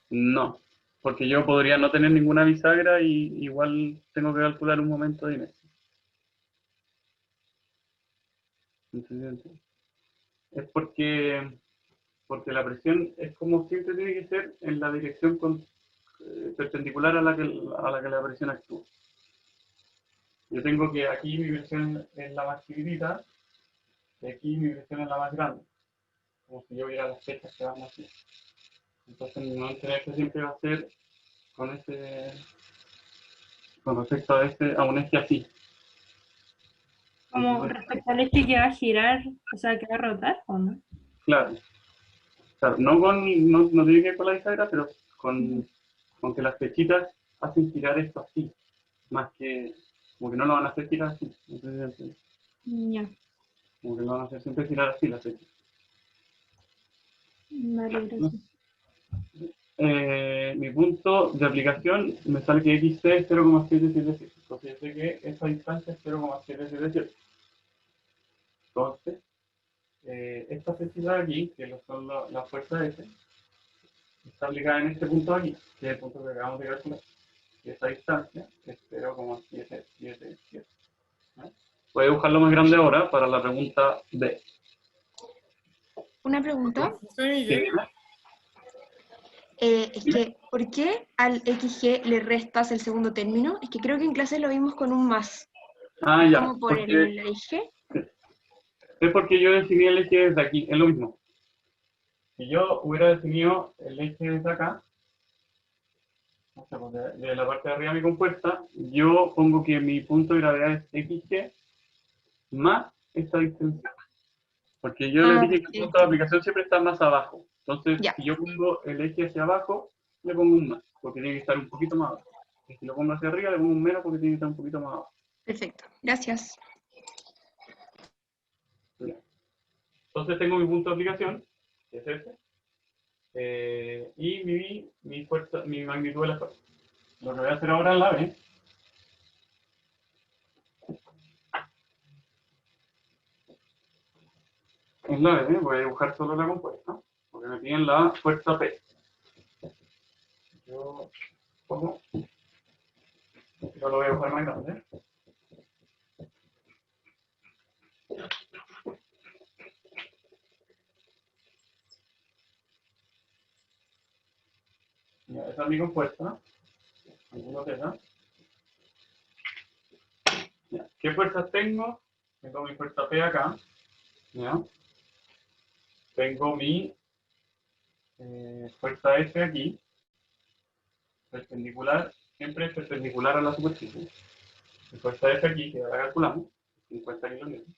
no, porque yo podría no tener ninguna bisagra y igual tengo que calcular un momento de inercia. ¿Entendés? Es porque la presión es como siempre tiene que ser en la dirección perpendicular a la que la presión actúa. Yo tengo que aquí mi presión es la más chiquitita y aquí mi presión es la más grande, como si yo viera las fechas que van así. Entonces mi momento de inercia siempre va a ser con respecto a un eje así. Como respecto al eje que va a girar, o sea, que va a rotar, ¿o no? Claro. O sea, no tiene que ver con la bisagra, pero con que las flechitas hacen girar esto así, más que como que no lo van a hacer girar así. Entonces, Ya, como que lo van a hacer siempre girar así las flechitas. vale, gracias. Mi punto de aplicación me sale que XC es 0,777. Entonces yo sé que esa distancia es 0,777. Entonces, esta flechita de aquí, que son las fuerzas S, está aplicada en este punto de aquí, que es el punto que acabamos de calcular. Y esta distancia es 0,777. ¿Vale? Voy a buscarlo más grande ahora para la pregunta D. Una pregunta. José Miguel, Es que, ¿por qué al XG le restas el segundo término? Es que creo que en clase lo vimos con un más. Ah, ya. Como por el eje. Es porque yo definí el eje desde aquí, es lo mismo. Si yo hubiera definido el eje desde acá, o sea, pues de la parte de arriba de mi compuesta, yo pongo que mi punto de gravedad es XG más esta distancia. Porque yo les dije que el punto de aplicación siempre está más abajo. Entonces, Ya. si yo pongo el eje hacia abajo, le pongo un más, porque tiene que estar un poquito más abajo. Y si lo pongo hacia arriba, le pongo un menos, porque tiene que estar un poquito más abajo. Perfecto. Gracias. Entonces tengo mi punto de aplicación, que es este, y mi fuerza, mi magnitud de la fuerza. Lo que voy a hacer ahora en la B En la B, voy a dibujar solo la compuesta, porque me piden la fuerza P. Yo lo voy a dibujar más grande. Ya, esa es mi compuesta. Algunos de esas. Ya, ¿qué fuerzas tengo? Tengo mi fuerza P acá. ¿Ya? Tengo mi fuerza F aquí. Perpendicular, siempre es perpendicular a la superficie. Mi fuerza F aquí, que ahora calculamos, 50 kilonewtons.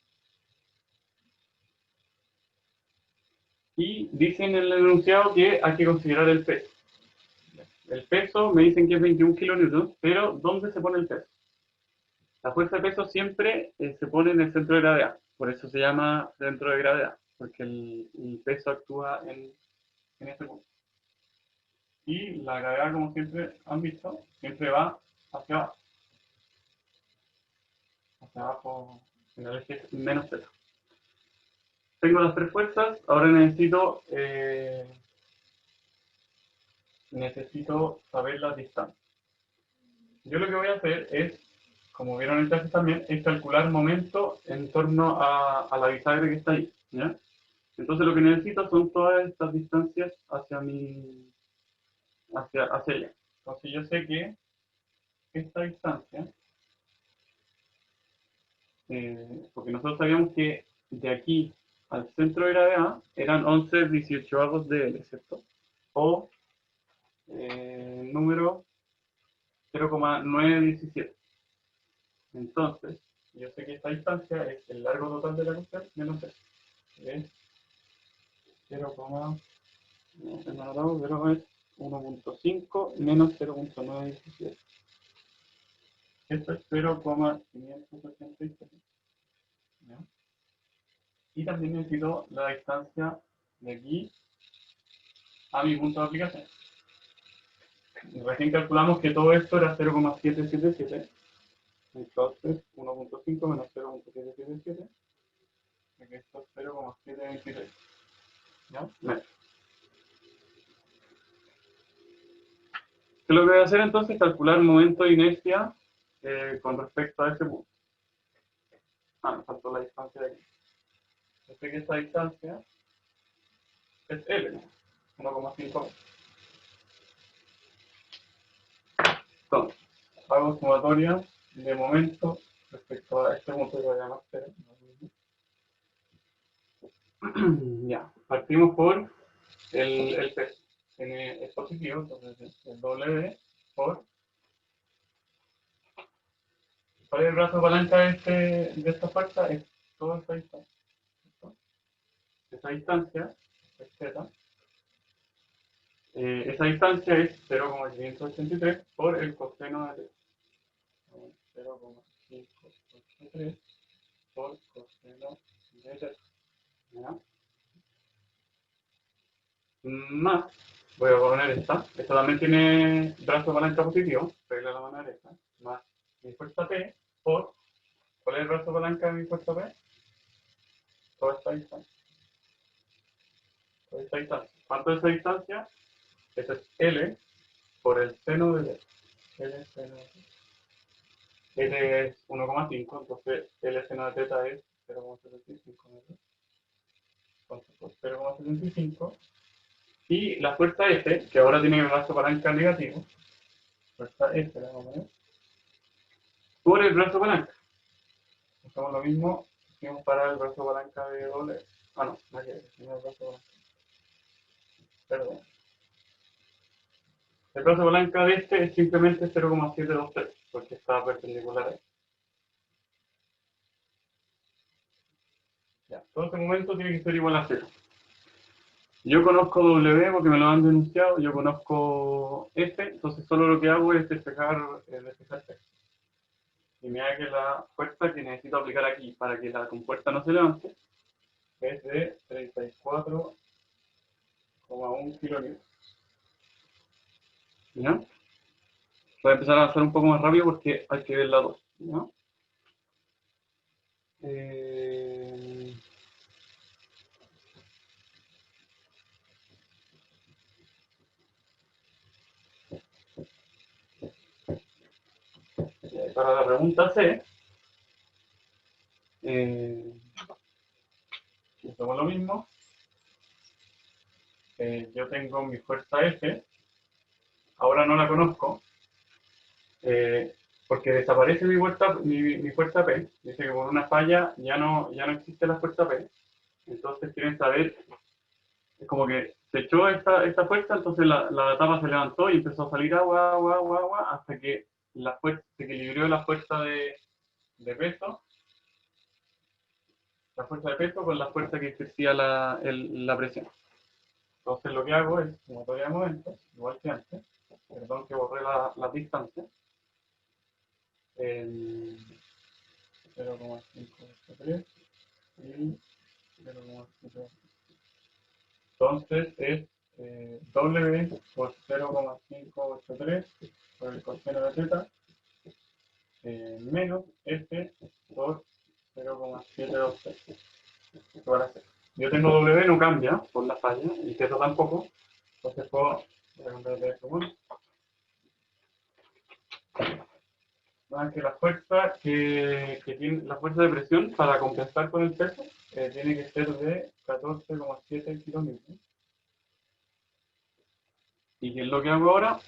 Y dicen en el enunciado que hay que considerar el peso. El peso me dicen que es 21 kilonewtons, pero ¿dónde se pone el peso? La fuerza de peso siempre se pone en el centro de gravedad, por eso se llama centro de gravedad, porque el peso actúa en este punto. Y la gravedad, como siempre han visto, siempre va hacia abajo. Hacia abajo en el eje menos Z. Tengo las tres fuerzas, ahora necesito saber las distancias. Yo lo que voy a hacer es, como vieron en clase también, es calcular momento en torno a la bisagra que está ahí, ¿ya? Entonces lo que necesito son todas estas distancias hacia ella. Entonces yo sé que esta distancia, porque nosotros sabíamos que de aquí al centro de gravedad eran 11/18 de L, ¿cierto? O número 0,917. Entonces, yo sé que esta distancia es el largo total de la cuestión menos eso. Es 1.5 menos 0,917. Esto es 0,587. ¿Ya? Y también necesito la distancia de aquí a mi punto de aplicación. Y recién calculamos que todo esto era 0,777. Entonces, 1.5 menos 0.777. Aquí esto es 0,723. ¿Ya? Metros. ¿Qué es lo que voy a hacer entonces? Calcular el momento de inercia con respecto a ese punto. Me faltó la distancia de aquí. Yo sé que esta distancia es L, 1,5. Entonces, hago sumatoria de momento respecto a este punto que voy a llamar 0. Ya, partimos por el peso. Es positivo, entonces el W por... ¿Cuál es el brazo de palanca de esta fuerza? Es toda esta distancia. ¿Cierto? Esa distancia es Z. Esa distancia es 0,583 por el coseno de θ. 0,583 por coseno de θ. ¿Ya? Más, voy a poner esta también tiene brazo de palanca positivo, regla la manera esta, más mi fuerza P por, ¿cuál es el brazo de palanca de mi fuerza P? Toda esta distancia. ¿Cuánto es esa distancia? Esa es L por el seno de θ. L seno de θ. L es 1,5, entonces L seno de θ es 0,75 metros. Entonces, por 0,75. Y la fuerza F, que ahora tiene el brazo palanca negativo, fuerza F, la vamos a poner, por el brazo palanca. Hacemos lo mismo, hicimos para el brazo palanca de doble. No hay que ver, el brazo palanca. Perdón. El brazo palanca de este es simplemente 0,723, porque está perpendicular ahí. Ya, todo este momento tiene que ser igual a 0. Yo conozco W porque me lo han denunciado, yo conozco F, entonces solo lo que hago es despejar F. Y me da que la fuerza que necesito aplicar aquí para que la compuerta no se levante es de 34,1 kilonewtons. ¿Ya? Voy a empezar a avanzar un poco más rápido porque hay que ver la 2. ¿Ya? para la pregunta C, hacemos lo mismo. Yo tengo mi fuerza F, ahora no la conozco, porque desaparece mi fuerza P. Dice que por una falla ya no existe la fuerza P. Entonces quieren saber, es como que se echó esta fuerza, entonces la tapa se levantó y empezó a salir agua, agua, agua, agua, hasta que se equilibró la fuerza de peso, con la fuerza que ejercía la presión. Entonces lo que hago es, sumatoria de momentos, igual que antes, perdón que borré la distancia, 0,583 y 0,583. Entonces es W por 0,583 por el coseno de θ menos F por 0,726. Igual a 0. Yo tengo W, no cambia por la falla, y θ tampoco, entonces puedo cambiar esto con que la fuerza que tiene la fuerza de presión para compensar con el peso tiene que ser de 14,7 kilonewtons. ¿Y qué es lo que hago ahora?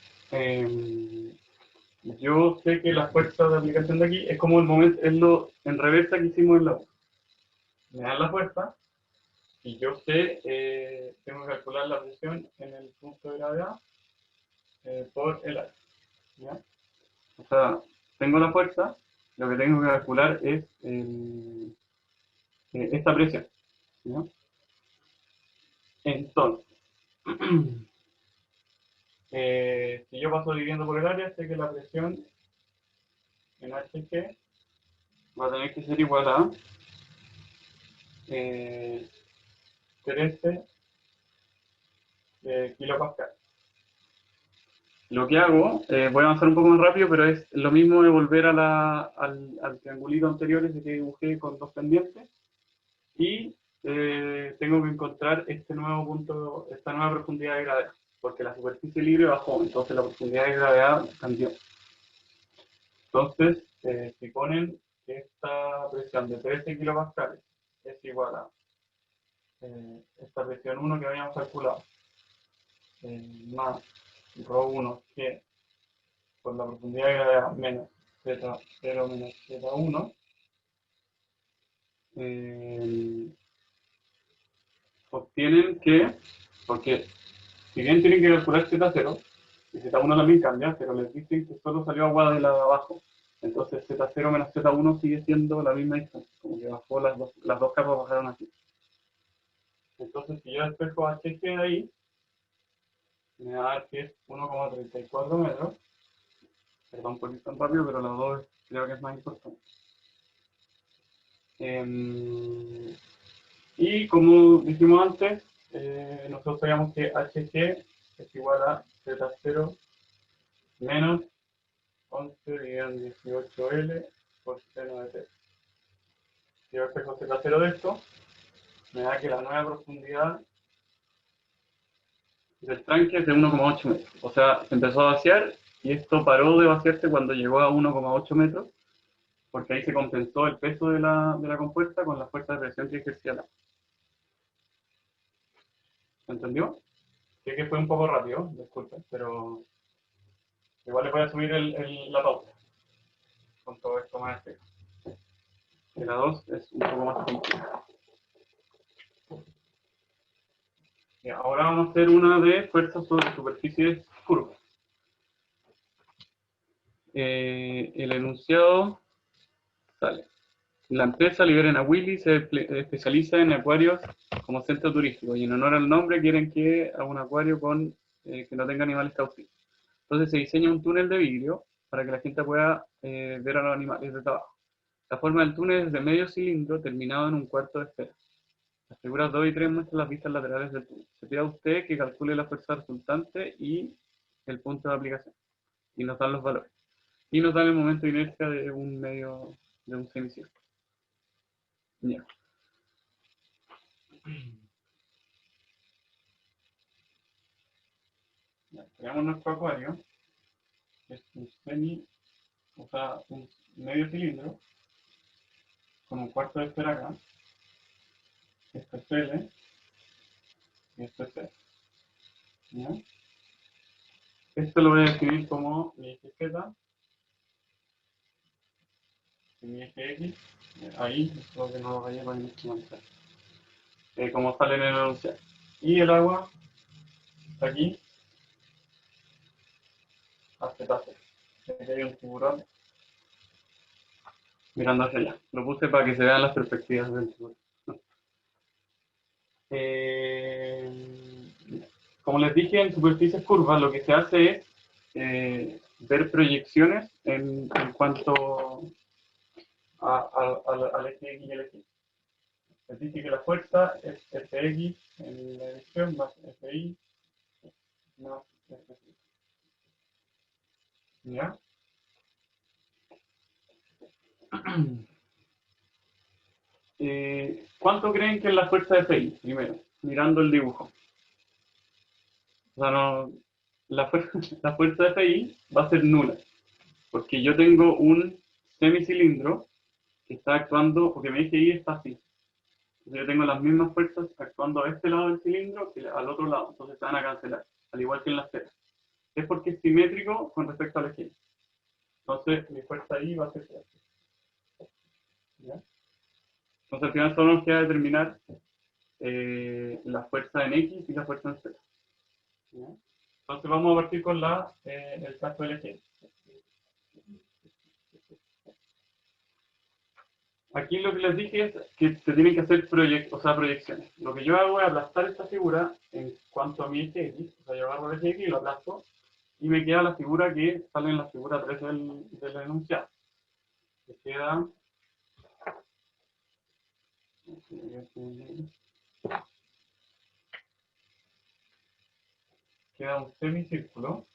Yo sé que la fuerza de aplicación de aquí es como el momento, es lo en reversa que hicimos en la U. Me dan la fuerza y yo sé, tengo que calcular la presión en el punto de gravedad por el área. ¿Ya? O sea, tengo la fuerza, lo que tengo que calcular es esta presión. ¿Ya? Entonces, si yo paso dividiendo por el área, sé que la presión en HG va a tener que ser igual a 13 kilopascal. Lo que hago, voy a avanzar un poco más rápido, pero es lo mismo de volver al triangulito anterior, ese que dibujé con dos pendientes, y tengo que encontrar este nuevo punto, esta nueva profundidad de gravedad, porque la superficie libre bajó, entonces la profundidad de gravedad cambió. Entonces, si ponen que esta presión de 13 kilopascales es igual a esta presión 1 que habíamos calculado, más ρ1 que por la profundidad de gravedad menos z0 menos z1, obtienen que, porque si bien tienen que calcular z0, y z1 también cambia, pero les dicen que solo salió agua de la de abajo, entonces z0 menos z1 sigue siendo la misma distancia, como que bajó las dos capas bajaron así. Entonces si yo despejo HG de ahí, me va a dar que es 1,34 metros. Perdón por ir tan rápido, pero los dos creo que es más importante. Y como dijimos antes, nosotros sabíamos que HG es igual a Z0 menos 11 dividido en 18L por seno de T. Si yo espejo Z0 de esto, me da que la nueva profundidad del tranque es de 1,8 metros. O sea, empezó a vaciar y esto paró de vaciarse cuando llegó a 1,8 metros, porque ahí se compensó el peso de la compuerta con la fuerza de presión que ejercía la. ¿Se entendió? Sé que fue un poco rápido, disculpen, pero igual les voy a subir la pauta con todo esto más espejo. Y la 2 es un poco más complicada. Ahora vamos a hacer una de fuerzas sobre superficies curvas. El enunciado sale. La empresa Liberen a Willy se especializa en acuarios como centro turístico y en honor al nombre quieren que haga un acuario que no tenga animales cautivos. Entonces se diseña un túnel de vidrio para que la gente pueda ver a los animales desde abajo. La forma del túnel es de medio cilindro terminado en un cuarto de esfera. Las figuras 2 y 3 muestran las vistas laterales del túnel. Se pide a usted que calcule la fuerza resultante y el punto de aplicación. Y nos dan los valores. Y nos dan el momento de inercia de un semicírculo. Ya. Creamos nuestro acuario. Es un o sea, un medio cilindro, con un cuarto de esfera acá. Esto es L y esto es C. ¿Ya? Esto lo voy a escribir como mi eje Z y mi eje X. Ahí, espero que no lo vaya con el instrumento. Como sale en el enunciado. Y el agua está aquí, a cetáceo. Aquí hay un tiburón mirando hacia allá. Lo puse para que se vean las perspectivas del tiburón. Como les dije, en superficies curvas lo que se hace es ver proyecciones en cuanto al eje X y el eje Y. Les dije que la fuerza es Fx en la dirección más Fi más Fy. ¿Ya? ¿Cuánto creen que es la fuerza de Fi? Primero, mirando el dibujo. O sea, no, la fuerza de Fi va a ser nula, porque yo tengo un semicilindro que está actuando, porque mi eje Y está así. Entonces yo tengo las mismas fuerzas actuando a este lado del cilindro que al otro lado, entonces se van a cancelar, al igual que en la esfera. Es porque es simétrico con respecto al eje Y. Entonces mi fuerza I va a ser esta. ¿Ya? Entonces al final solo nos queda determinar la fuerza en X y la fuerza en Z. ¿Ya? Entonces vamos a partir con el caso del eje Y. Aquí lo que les dije es que se tienen que hacer proyecciones. Lo que yo hago es aplastar esta figura en cuanto a mi eje X. O sea, yo agarro el eje X y lo aplasto. Y me queda la figura que sale en la figura 3 del enunciado. Que queda... Queda un semicírculo.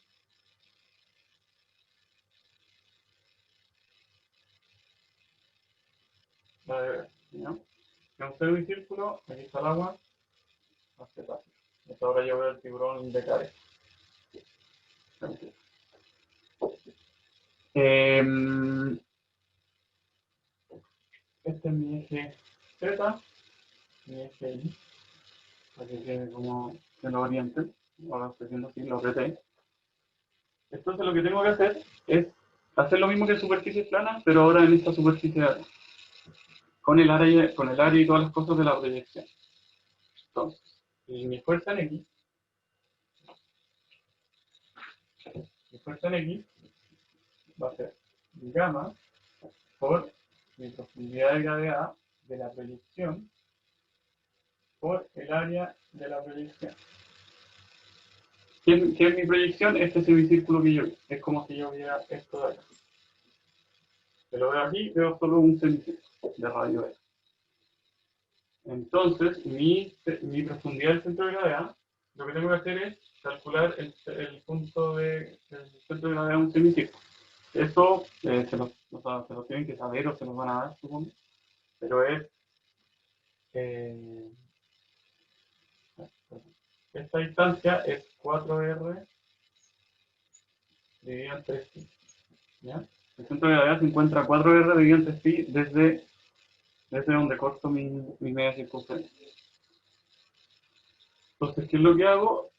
¿Ya? Queda un semicírculo, aquí está el agua. Hasta ahora yo veo el tiburón de cabeza. Este es mi eje Z, mi eje Y, para que quede como se lo orienten. Ahora estoy haciendo así, lo apreté. Entonces lo que tengo que hacer es hacer lo mismo que en superficies planas, pero ahora en esta superficie de acá. Con el área y todas las cosas de la proyección. Entonces, mi fuerza en X va a ser gamma por mi profundidad de gravedad de la proyección por el área de la proyección. ¿Qué es mi proyección? Este semicírculo que yo vi. Es como si yo viera esto de acá. Si lo veo aquí, veo solo un semicírculo de radio E. Entonces, mi profundidad del centro de gravedad, lo que tengo que hacer es calcular el punto del centro de gravedad de un semicírculo. Eso se lo tienen que saber o se los van a dar, supongo. Pero es... esta distancia es 4R dividido entre 3pi. ¿Ya? El centro de gravedad se encuentra a 4R dividido entre pi desde donde corto mi media circunferencia. Entonces, ¿qué es lo que hago?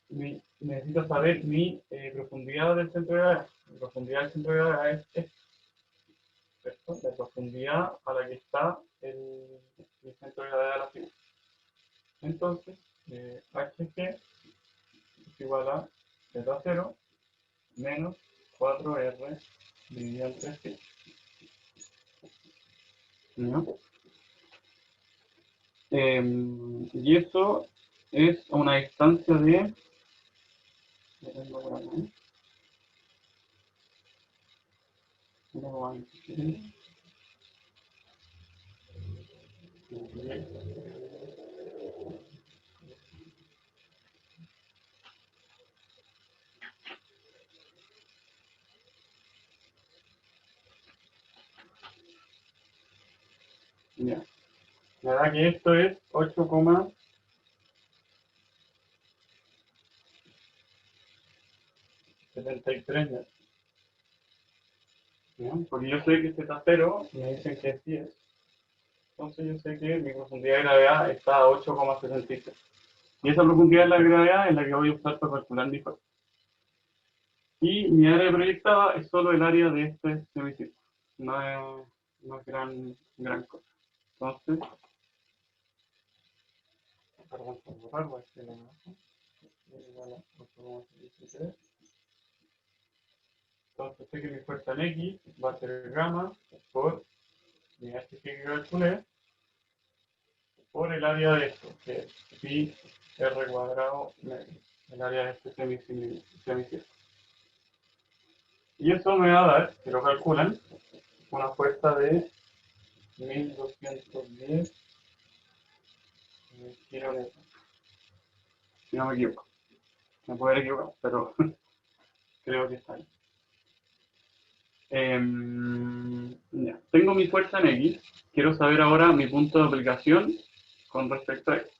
Necesito saber mi profundidad del centro de gravedad. Mi profundidad del centro de gravedad es esta, la profundidad a la que está el centro de gravedad de la figura. Entonces, HG es igual a Z0 menos 4R dividido entre 3pi. ¿No? Y eso es a una distancia de... Ya. La verdad que esto es 8,73 metros. ¿Ya? Porque yo sé que Z0 me dicen que es 10. Entonces yo sé que mi profundidad de gravedad está a 8,76. Y esa profundidad de la gravedad es la que voy a usar para calcular mi fuerza. Y mi área proyectada es solo el área de este semicírculo. No es gran cosa. Entonces, perdón por borrar, voy a hacer la imagen. Igual a 8,73. Entonces sé que mi fuerza en X va a ser gamma por mi H que calculé por el área de esto, que es pi r cuadrado medio, el área de este semicírculo. Y eso me va a dar, si lo calculan, una fuerza de 1210 kilonewtons. Si no me equivoco. Me puedo haber equivocado, pero creo que está ahí. Ya. Tengo mi fuerza en X. Quiero saber ahora mi punto de aplicación con respecto a esto.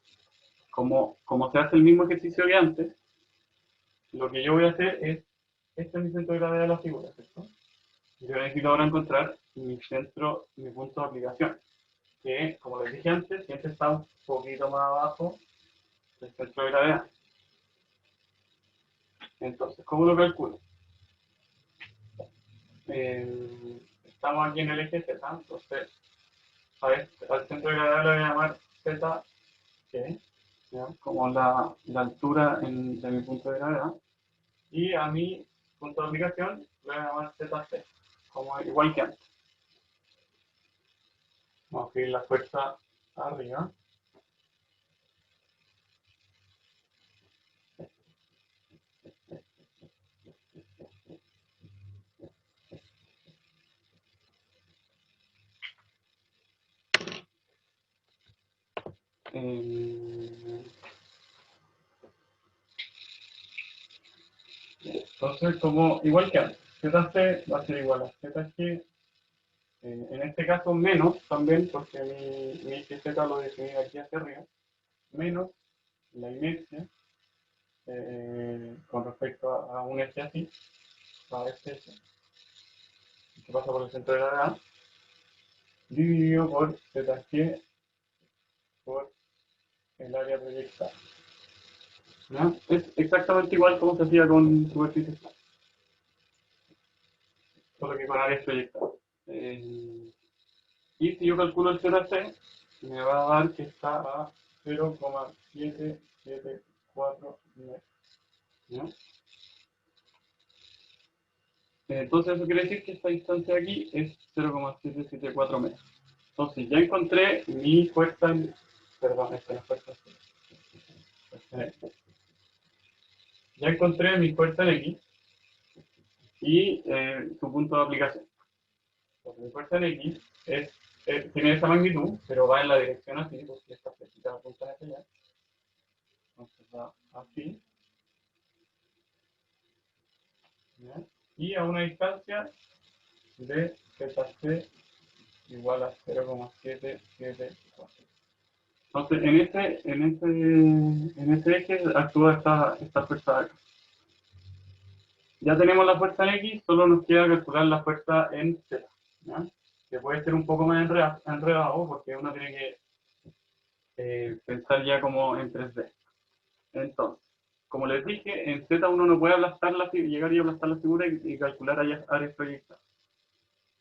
Como se hace el mismo ejercicio que antes, lo que yo voy a hacer es, este es mi centro de gravedad de la figura, ¿cierto? Yo necesito ahora encontrar mi punto de aplicación, que, como les dije antes, siempre está un poquito más abajo del centro de gravedad. Entonces, ¿cómo lo calculo? Estamos aquí en el eje Z, entonces al centro de gravedad le voy a llamar Z, ¿ya? Como la altura de mi punto de gravedad, y a mi punto de aplicación le voy a llamar ZC, como igual que antes. Vamos a escribir la fuerza arriba. Entonces, como igual que antes, ZC va a ser igual a ZG, en este caso menos también, porque mi Z lo definí aquí hacia arriba, menos la inercia con respecto a un eje así, a este eje, que pasa por el centro de gravedad, dividido por ZG por el área proyectada. ¿No? Es exactamente igual como se hacía con superficies, solo que con áreas proyectadas. Y si yo calculo el ZC, me va a dar que está a 0,774 metros. ¿No? Entonces eso quiere decir que esta distancia de aquí es 0,774 metros. Entonces ya encontré mi fuerza perdón, esta es la fuerza ya encontré mi fuerza en X y su punto de aplicación. Entonces mi fuerza en X tiene esa magnitud, pero va en la dirección así, porque esta flechita apunta hacia allá. Entonces va así. ¿Ya? Y a una distancia de ZC igual a 0,774. Entonces, en este eje actúa esta fuerza de acá. Ya tenemos la fuerza en X, solo nos queda calcular la fuerza en Z, ¿ya? Que puede ser un poco más enredado porque uno tiene que pensar ya como en 3D. Entonces, como les dije, en Z uno no puede llegar y aplastar la figura y calcular áreas proyectadas.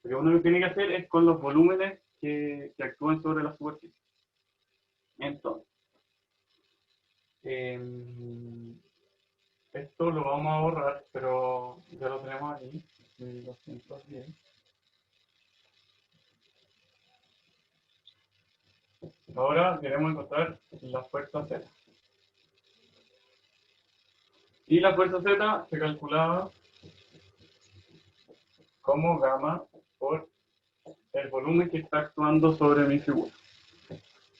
Lo que uno tiene que hacer es con los volúmenes que actúan sobre la superficie. Entonces, esto lo vamos a borrar, pero ya lo tenemos aquí, 1210. Ahora queremos encontrar la fuerza Z. Y la fuerza Z se calculaba como gamma por el volumen que está actuando sobre mi figura.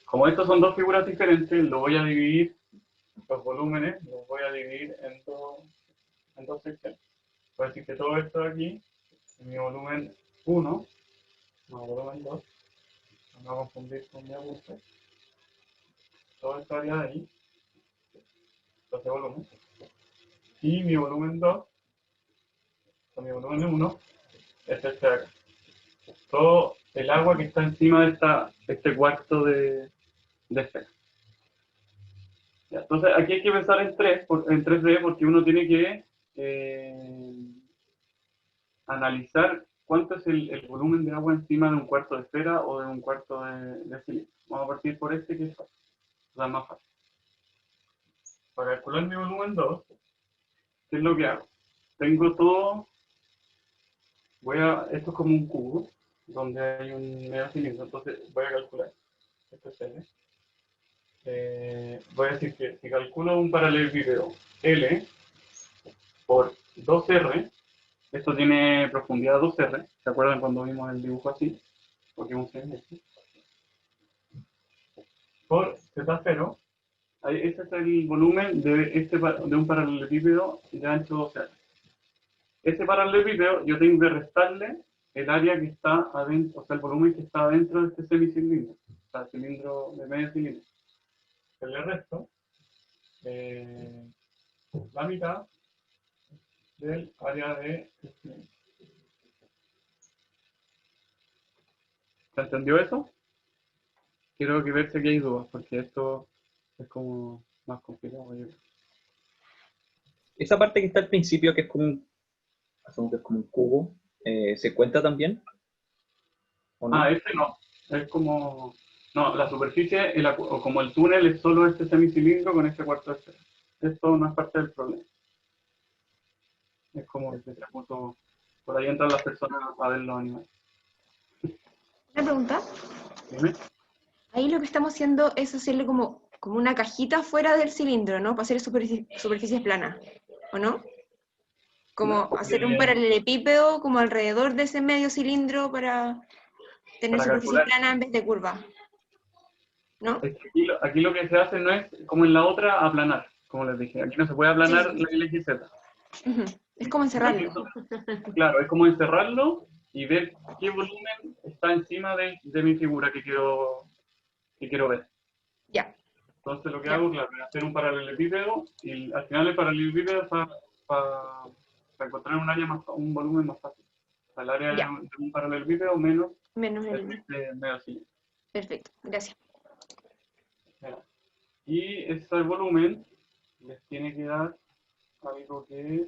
Como estas son dos figuras diferentes, lo voy a dividir, los volúmenes, los voy a dividir en dos secciones. Voy a decir que todo esto de aquí es mi volumen 1, no, volumen 2, no a confundir con mi ajuste. Toda esta área de ahí, este volumen. Y mi volumen 2, o mi volumen 1, es este de acá. Todo el agua que está encima de este cuarto de esfera. Ya, entonces aquí hay que pensar en 3D porque uno tiene que analizar cuánto es el volumen de agua encima de un cuarto de esfera o de un cuarto de cilindro. Vamos a partir por este que es fácil, la más fácil. Para calcular mi volumen 2, ¿qué es lo que hago? Tengo todo, esto es como un cubo, donde hay un medio cilindro, entonces voy a calcular. Esto es L. Voy a decir que si calculo un paralelepípedo L por 2R, esto tiene profundidad 2R, ¿se acuerdan cuando vimos el dibujo así? Porque un esto. Por Z0, ese es el volumen de un paralelepípedo de ancho 2R. Ese paralelepípedo yo tengo que restarle el área que está adentro, o sea, el volumen que está adentro de este semicilindro, o sea, el cilindro de medio cilindro. Que le resto la mitad del área de este cilindro. ¿Se entendió eso? Quiero que ver si aquí hay dudas, porque esto es como más complicado. Esa parte que está al principio, que es como asumo que es como un cubo, ¿se cuenta también? ¿O no? Este no. Es como... No, la superficie, o como el túnel, es solo este semicilindro con este cuarto de esfera. Esto no es parte del problema. Es como que por ahí entran las personas a ver los animales. Una pregunta. Dime. Ahí lo que estamos haciendo es hacerle como una cajita fuera del cilindro, ¿no? Para hacer superficies planas, ¿o no? Como No, hacer un paralelepípedo como alrededor de ese medio cilindro para tener Para superficie calcular. plana en vez de curva, ¿no? Es que aquí lo que se hace no es, como en la otra, aplanar, como les dije. Aquí no se puede aplanar Sí. el eje Z. Es como encerrarlo. Claro, es como encerrarlo y ver qué volumen está encima de mi figura que quiero ver. Ya. Entonces lo que hago, claro, es hacer un paralelepípedo y al final el paralelepípedo es para encontrar un volumen más fácil. O sea, el área de un paralelepípedo menos el medio cilindro. Perfecto, gracias. Y ese volumen les tiene que dar algo que es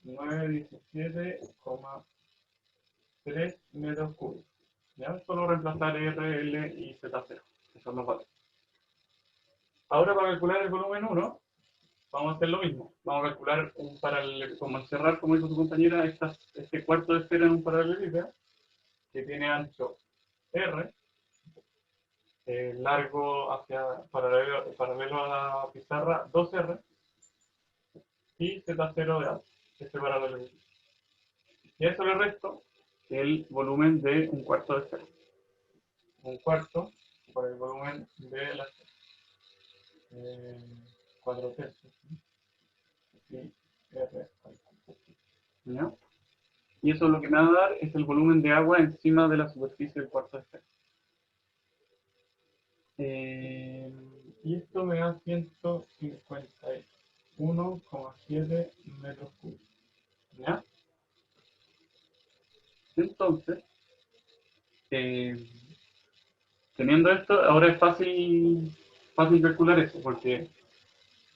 917,3 metros cúbicos. ¿Ya? Solo reemplazar R, L y Z0, que son los valores. Ahora para calcular el volumen 1, vamos a hacer lo mismo. Vamos a calcular un paralelepípedo, como encerrar, como dijo su compañera, este cuarto de esfera en un paralelepípedo, que tiene ancho R, largo paralelo a la pizarra 2R, y Z0 de alto, este paralelepípedo. Y a eso le resto el volumen de un cuarto de esfera. Un cuarto por el volumen de la esfera. 4 tercios. Y R. ¿Ya? Y eso lo que me va a dar es el volumen de agua encima de la superficie del cuarto de esfera. Y esto me da 151,7 metros cúbicos. ¿Ya? Entonces, teniendo esto, ahora es fácil calcular eso, porque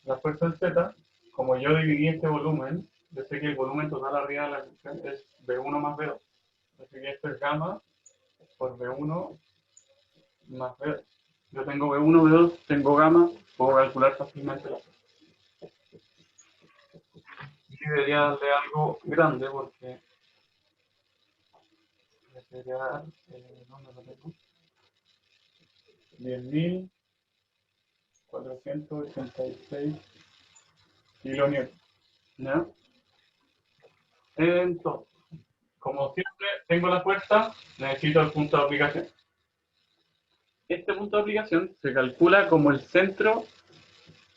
la fuerza en Z, como yo dividí este volumen, yo sé que el volumen total arriba de la ecuación es V1 más V2. Así que esto es gamma por V1 más V2. Yo tengo V1, V2, tengo gamma, puedo calcular fácilmente la fuerza. Y debería darle algo grande porque debería dar, ¿dónde lo tengo? 10.486 kilonewtons. ¿Ya? Entonces, como siempre tengo la fuerza, necesito el punto de aplicación. Este punto de aplicación se calcula como el centro.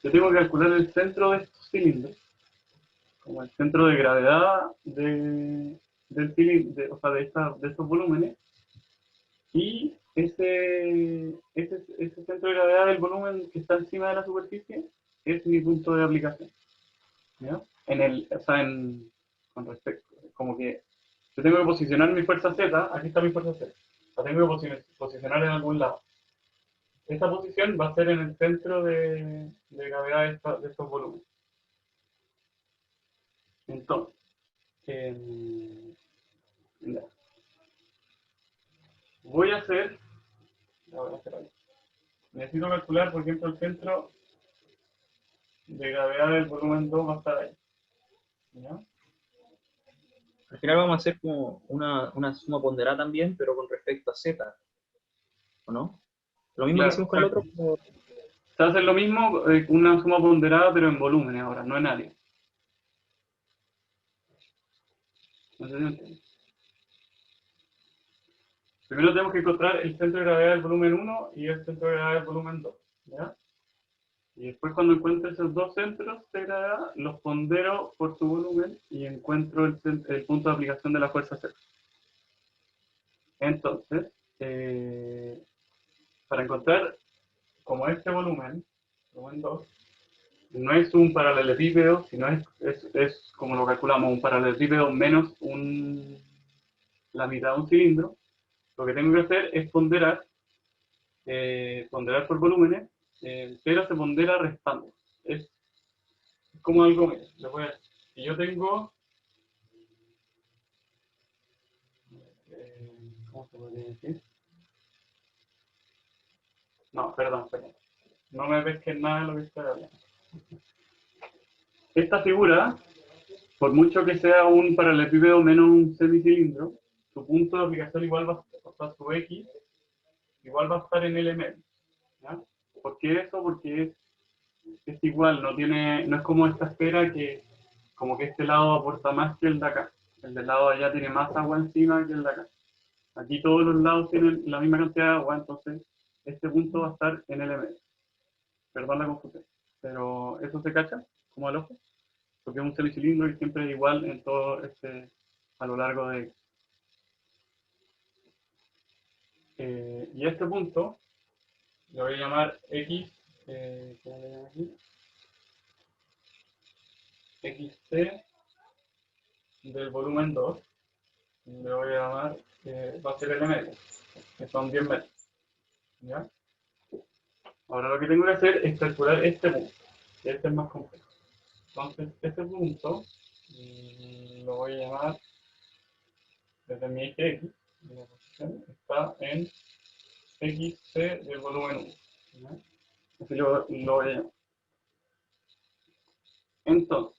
Yo tengo que calcular el centro de estos cilindros, como el centro de gravedad del cilindro, o sea, de estos volúmenes. Y ese centro de gravedad del volumen que está encima de la superficie es mi punto de aplicación. ¿Ya? como que yo tengo que posicionar mi fuerza Z, aquí está mi fuerza Z, la tengo que posicionar en algún lado. Esta posición va a ser en el centro de gravedad de estos volúmenes. Entonces, ya. Voy a hacer ahí. Necesito calcular, por ejemplo, el centro de gravedad del volumen 2 va a estar ahí. ¿Ya? Al final vamos a hacer como una suma ponderada también, pero con respecto a Z, ¿o no? Lo mismo que hicimos con el otro. Se hace lo mismo, una suma ponderada, pero en volúmenes ahora, no en área. No sé si me entiendes. Primero tenemos que encontrar el centro de gravedad del volumen 1 y el centro de gravedad del volumen 2. ¿Ya? Y después cuando encuentre esos dos centros de gravedad, los pondero por su volumen y encuentro el punto de aplicación de la fuerza Z. Entonces, para encontrar como este volumen 2, no es un paralelepípedo, sino es como lo calculamos, un paralelepípedo menos la mitad de un cilindro. Lo que tengo que hacer es ponderar por volúmenes, pero se pondera restando. Es como algo, mira, si yo tengo, ¿cómo se podría decir? No, perdón. No me pesquen nada de lo que estoy hablando. Esta figura, por mucho que sea un paralelepípedo menos un semicilindro, su punto de aplicación igual va a estar, su X, igual va a estar en el medio. ¿Ya? ¿Por qué eso? Porque es igual, no es como esta esfera que como que este lado aporta más que el de acá. El del lado de allá tiene más agua encima que el de acá. Aquí todos los lados tienen la misma cantidad de agua, entonces este punto va a estar en el medio. Perdón la confusión, pero eso se cacha como al ojo, porque es un semicilindro y siempre es igual en todo a lo largo de... y este punto lo voy a llamar X, ¿cómo le llamo aquí? XT del volumen 2, le voy a llamar, va a ser el medio, que son 10 metros. ¿Ya? Ahora lo que tengo que hacer es calcular este punto, que este es más complejo. Entonces, este punto lo voy a llamar desde mi eje X, la posición está en XC del volumen 1. ¿Ya? Así lo voy a llamar. Entonces,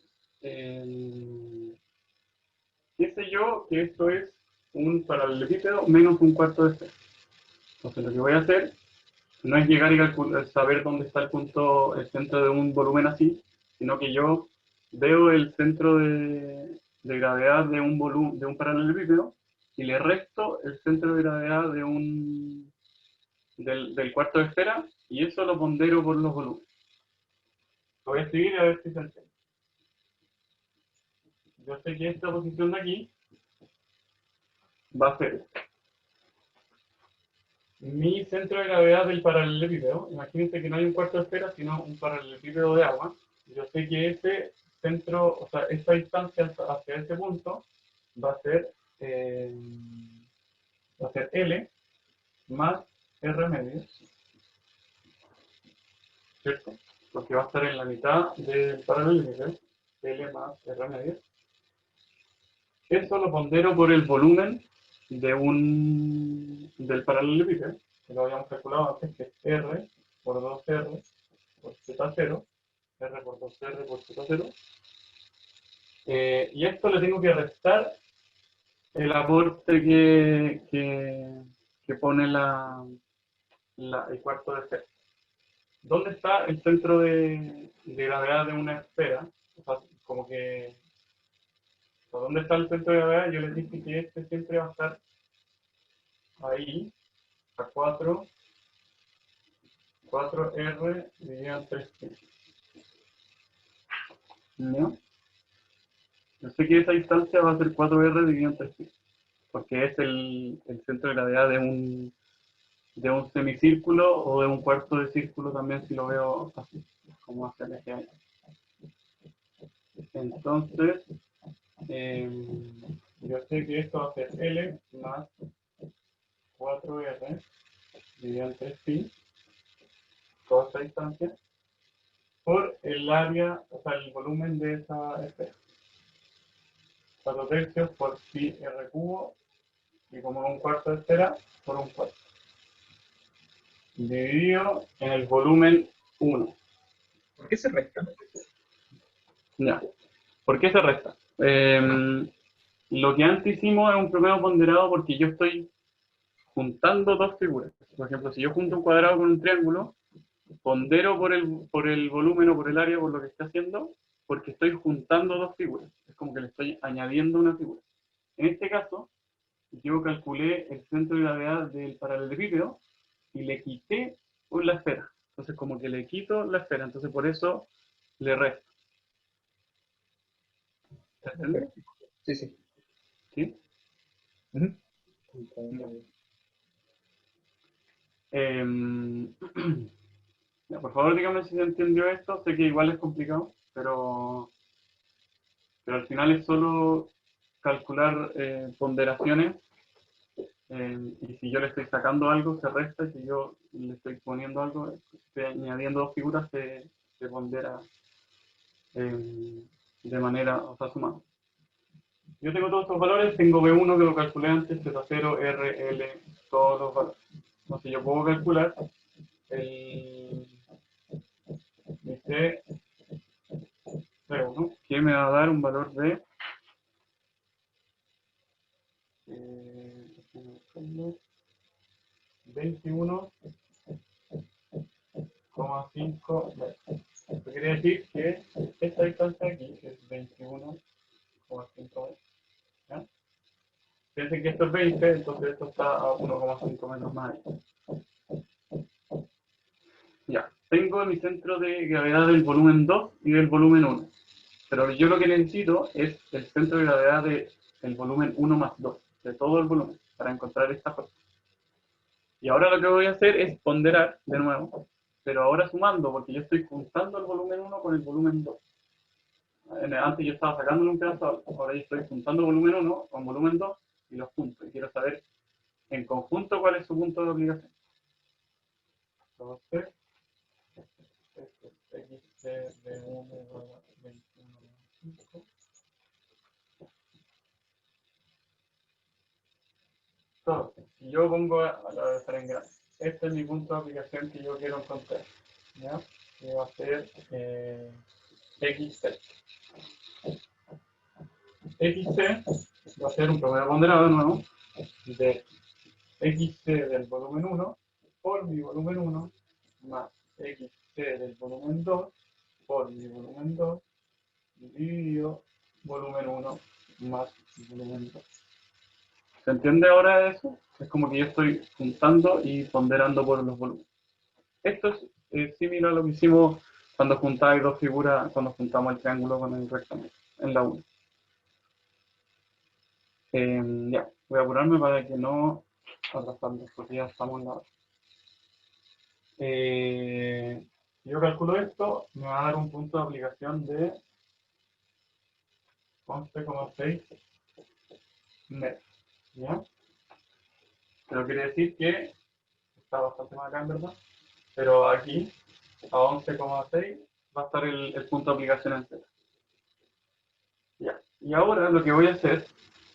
¿qué sé yo? Que esto es un paralelepípedo menos un cuarto de esfera. Entonces, lo que voy a hacer no es llegar y saber dónde está el centro de un volumen así, sino que yo veo el centro de gravedad de un paralelepípedo y le resto el centro de gravedad del cuarto de esfera y eso lo pondero por los volúmenes. Lo voy a escribir a ver si se entiende. Yo sé que esta posición de aquí va a ser mi centro de gravedad del paralelepípedo. Imagínense que no hay un cuarto de esfera, sino un paralelepípedo de agua. Yo sé que ese centro, o sea, esta distancia hacia ese punto va a ser L más R medio, ¿cierto? Porque va a estar en la mitad del paralelepípedo, L más R medio. Eso lo pondero por el volumen del paralelepípedo, que lo habíamos calculado antes, que es R por 2R por Z0, R por 2R por Z0. Y esto le tengo que restar el aporte que pone el cuarto de esfera. ¿Dónde está el centro de gravedad de una esfera? O sea, como que... ¿Dónde está el centro de gravedad? Yo les dije que este siempre va a estar ahí, a 4R dividido en 3pi. ¿No? Yo sé que esa distancia va a ser 4R dividido en 3pi, porque es el centro de gravedad de un semicírculo o de un cuarto de círculo también, si lo veo así, como hace el eje ahí. Entonces, yo sé que esto va a ser L más 4R dividido entre pi, toda esta distancia, por el área, o sea, el volumen de esa esfera. 4 tercios por pi r cubo, y como un cuarto de esfera, por un cuarto. Dividido en el volumen 1. ¿Por qué se resta? Ya. ¿Por qué se resta? Lo que antes hicimos es un promedio ponderado porque yo estoy juntando dos figuras. Por ejemplo, si yo junto un cuadrado con un triángulo, pondero por el volumen o por el área, por lo que está haciendo, porque estoy juntando dos figuras. Es como que le estoy añadiendo una figura. En este caso, yo calculé el centro de gravedad del paralelepípedo y le quité la esfera. Entonces, como que le quito la esfera. Entonces, por eso le resto. ¿Se entiende? Sí, sí. ¿Sí? Ujú. Ya, por favor, dígame si se entendió esto. Sé que igual es complicado, pero al final es solo calcular ponderaciones. Y si yo le estoy sacando algo, se resta. Y si yo le estoy poniendo algo, estoy añadiendo dos figuras, se pondera de manera, o sea, sumando. Yo tengo todos estos valores, tengo B1 que lo calculé antes, Z0, R, L, todos los valores. Entonces yo puedo calcular mi C1, que me va a dar un valor de 21,5 metros. Esto quiere decir que esta distancia aquí es 21,5 metros. ¿Ya? Piensen que esto es 20, entonces esto está a 1,5 metros más allá. Ya, tengo mi centro de gravedad del volumen 2 y del volumen 1. Pero yo lo que necesito es el centro de gravedad del volumen 1 más 2, de todo el volumen, para encontrar esta fuerza. Y ahora lo que voy a hacer es ponderar de nuevo, pero ahora sumando, porque yo estoy juntando el volumen 1 con el volumen 2. Antes yo estaba sacándole un pedazo, ahora yo estoy juntando volumen 1 con volumen 2 y los junto. Y quiero saber en conjunto cuál es su punto de aplicación. Entonces, XC de 1 igual a 21,5. Entonces, si yo pongo a la de en grande, este es mi punto de aplicación que yo quiero encontrar. ¿Ya? Que va a ser XC. XC va a ser un promedio ponderado de nuevo de XC del volumen 1 por mi volumen 1 más XC del volumen 2 por mi volumen 2 dividido volumen 1 más volumen 2. ¿Se entiende ahora eso? Es como que yo estoy juntando y ponderando por los volúmenes. Esto es similar a lo que hicimos cuando juntáis dos figuras, cuando juntamos el triángulo con el rectángulo, en la 1. Ya, voy a apurarme para que no atrasarnos, porque ya estamos en la hora. Si yo calculo esto, me va a dar un punto de aplicación de 11,6 metros. ¿Ya? Pero quiere decir que está bastante más acá, en verdad. Pero aquí, a 11,6, va a estar el punto de aplicación entero. Ya. Y ahora lo que voy a hacer,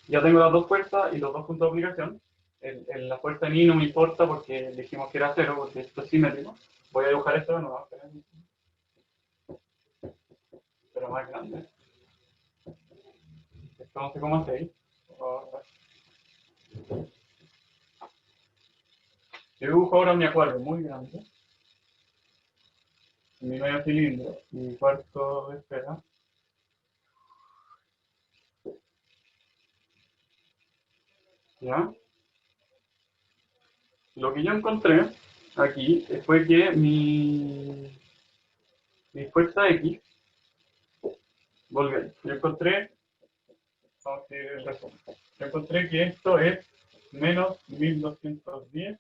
ya tengo las dos fuerzas y los dos puntos de aplicación. La fuerza en I no me importa porque dijimos que era 0, porque esto es simétrico. Voy a dibujar esto de nuevo, pero más grande. Esto 11,6. Yo dibujo ahora mi acuario muy grande. Mi medio cilindro, mi cuarto de esfera. ¿Ya? Lo que yo encontré aquí fue que mi fuerza X, volví, yo encontré, vamos a hacer el resumen, yo encontré que esto es menos 1210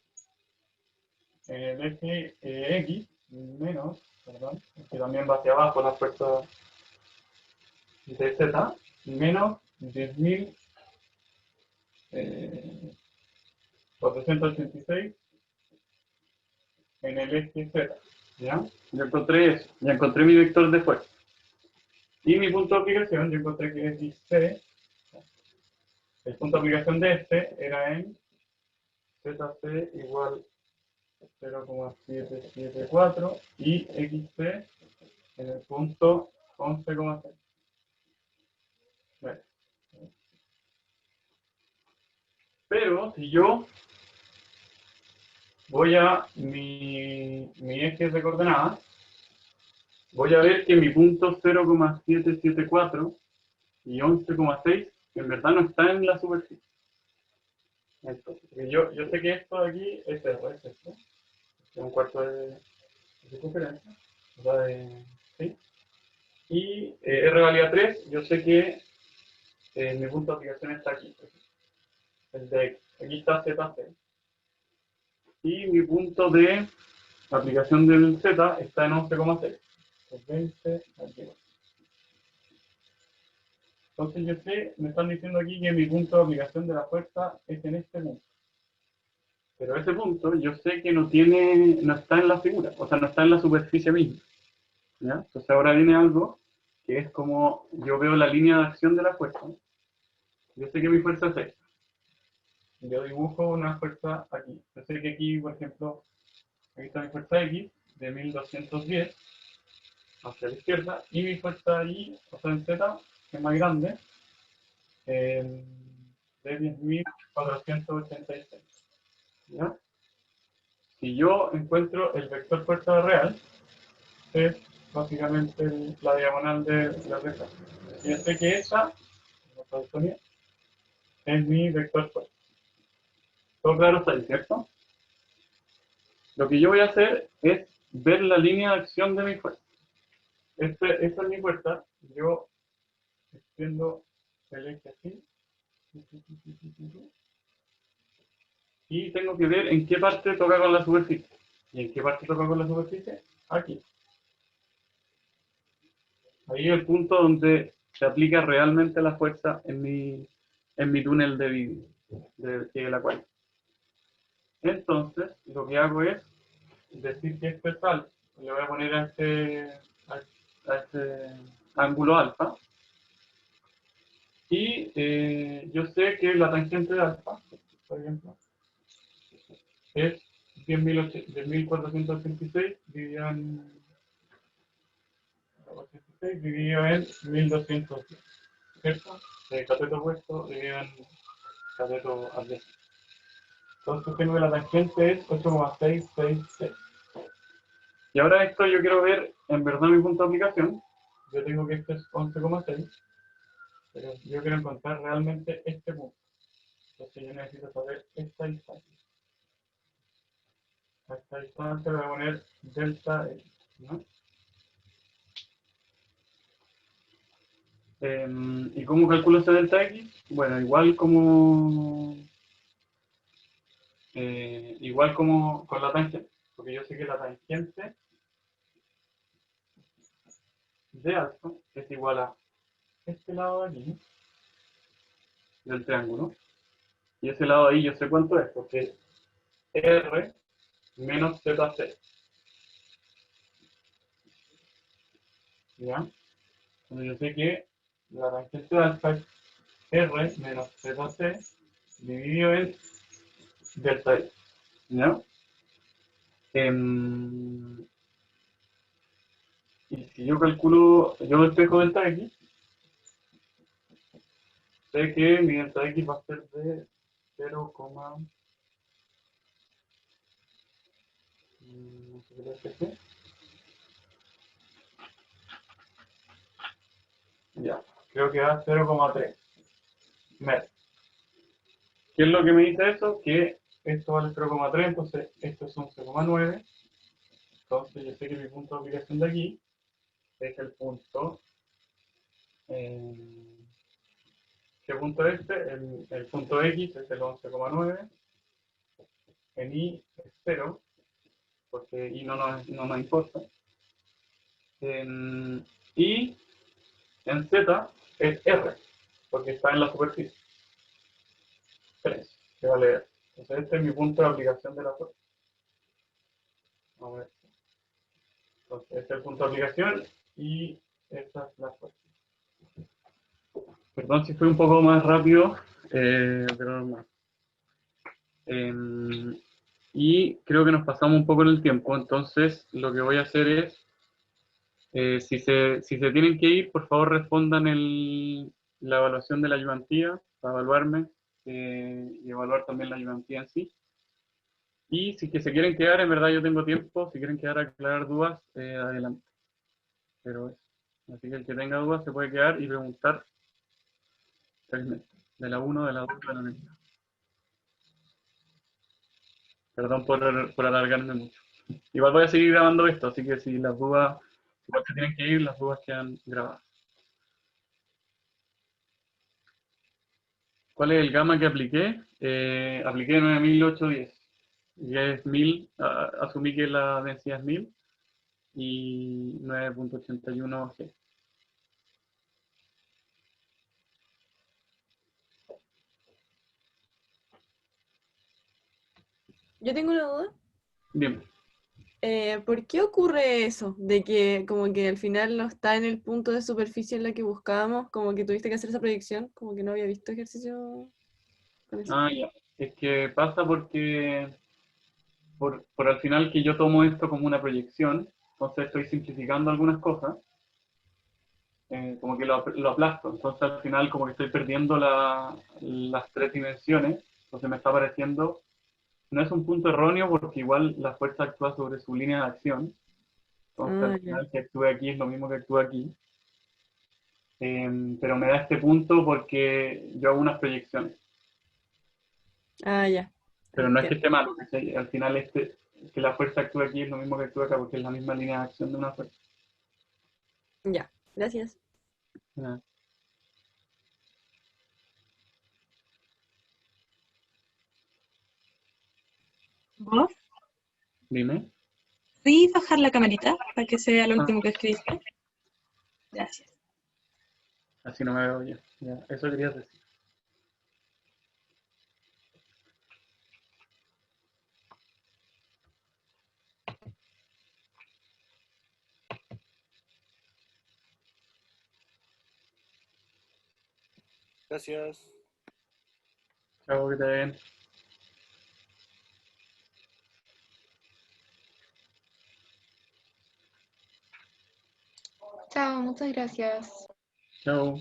en el eje X, menos, perdón, que también va hacia abajo la fuerza de Z, menos 10.000 486 en el eje Z. ¿Ya? Yo encontré eso. Ya encontré mi vector de fuerza. Y mi punto de aplicación, yo encontré que es XC. El punto de aplicación de este era en ZC igual 0,774 y XC en el punto 11,6. Vale. Pero si yo voy a mi eje de coordenadas, voy a ver que mi punto 0,774 y 11,6 en verdad no está en la superficie. Entonces, yo sé que esto de aquí es R, es esto. Es un cuarto de circunferencia. O sea, ¿sí? Y R valía 3, yo sé que mi punto de aplicación está aquí. El de X. Aquí está ZC. Y mi punto de aplicación del Z está en 11,6. 20 aquí. Entonces yo sé, me están diciendo aquí que mi punto de aplicación de la fuerza es en este punto. Pero ese punto yo sé que no está en la figura, o sea, no está en la superficie misma. ¿Ya? Entonces ahora viene algo que es como yo veo la línea de acción de la fuerza. Yo sé que mi fuerza es esta. Yo dibujo una fuerza aquí. Yo sé que aquí, por ejemplo, aquí está mi fuerza X de 1210 hacia la izquierda y mi fuerza Y, o sea, en Z, que es más grande, de 10.486. ¿Ya? Si yo encuentro el vector fuerza real, es básicamente la diagonal de la recta. Y yo sé que esa es mi vector fuerza. ¿Todo claro está ahí, cierto? Lo que yo voy a hacer es ver la línea de acción de mi fuerza. Esta es mi fuerza. Yo extiendo el eje así. Y tengo que ver en qué parte toca con la superficie. ¿Y en qué parte toca con la superficie? Aquí. Ahí es el punto donde se aplica realmente la fuerza en mi túnel de la cual. Entonces, lo que hago es decir que esto es alfa. Le voy a poner a este ángulo alfa. Y yo sé que la tangente de alfa, por ejemplo, es 10.486 dividido en 1210, ¿cierto? Cateto opuesto dividido en cateto adverso. Entonces tengo que la tangente es 8,666. Y ahora esto yo quiero ver en verdad mi punto de aplicación. Yo tengo que esto es 11,6. Pero yo quiero encontrar realmente este punto. Entonces yo necesito saber esta distancia. A esta distancia le voy a poner delta X, ¿no? ¿Y cómo calculo ese delta X? Bueno, igual como con la tangente, porque yo sé que la tangente de alfa es igual a este lado de aquí, del triángulo, y ese lado de ahí yo sé cuánto es, porque R menos ZC. ¿Ya? Entonces yo sé que la tangente de alfa es R menos ZC dividido en delta X. ¿Ya? Y si yo calculo, yo despejo delta X, sé que mi delta X va a ser de 0, no sé qué le despejé. Ya, creo que da 0,3 metros. ¿Qué es lo que me dice eso? Que esto vale 0,3, entonces esto es 11,9. Entonces yo sé que mi punto de aplicación de aquí es el punto. ¿Qué punto es este? El punto X es el 11,9. En Y es 0, porque Y no nos importa. Y en Z es R, porque está en la superficie. 3, que vale R. Entonces este es mi punto de aplicación de la fuerza. A ver. Entonces este es el punto de aplicación y esta es la fuerza. Perdón si fui un poco más rápido, pero normal. Y creo que nos pasamos un poco en el tiempo, entonces lo que voy a hacer es, si se tienen que ir, por favor respondan la evaluación de la ayudantía, para evaluarme y evaluar también la ayudantía en sí. Y si que se quieren quedar, en verdad yo tengo tiempo, si quieren quedar a aclarar dudas, adelante. Pero eso. Así que el que tenga dudas se puede quedar y preguntar felizmente, de la 1, de la 2, de la 3. Perdón por alargarme mucho. Igual voy a seguir grabando esto, así que si las dudas, igual se tienen que ir, las dudas quedan grabadas. ¿Cuál es el gamma que apliqué? Apliqué 9810. Ya es 1000, asumí que la densidad es 1000 y 9.81 G. Yo tengo una duda. Bien. ¿Por qué ocurre eso? De que como que al final no está en el punto de superficie en la que buscábamos, como que tuviste que hacer esa predicción, como que no había visto ejercicio con eso. Ya. Es que pasa porque por al final que yo tomo esto como una proyección, entonces estoy simplificando algunas cosas, como que lo aplasto, entonces al final como que estoy perdiendo las 3 dimensiones, entonces me está pareciendo, no es un punto erróneo porque igual la fuerza actúa sobre su línea de acción, entonces al Ya. final que actúe aquí es lo mismo que actúa aquí, pero me da este punto porque yo hago unas proyecciones, Ya. pero no es que Entiendo. esté malo, ¿cachai? Al final que la fuerza actúa aquí es lo mismo que actúa acá porque es la misma línea de acción de una fuerza. Ya, gracias. Ah, ¿Vos? Dime, ¿Sí bajar la camarita para que se vea lo Ah, último que escribiste? Gracias. así no me veo bien. Ya, eso querías decir. Gracias. Chao, que te vaya bien. Chao, muchas gracias. Chao.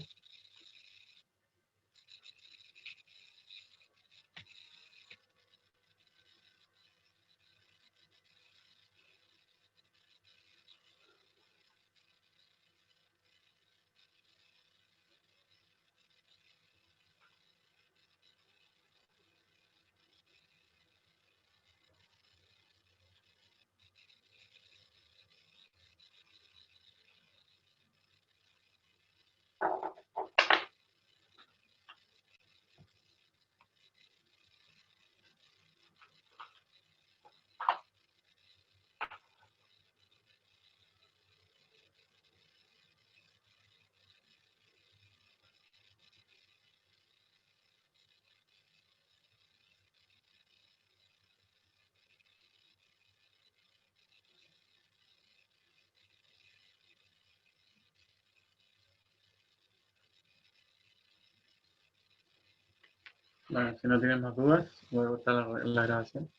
Bueno, si no tienes más dudas, voy a cortar la grabación.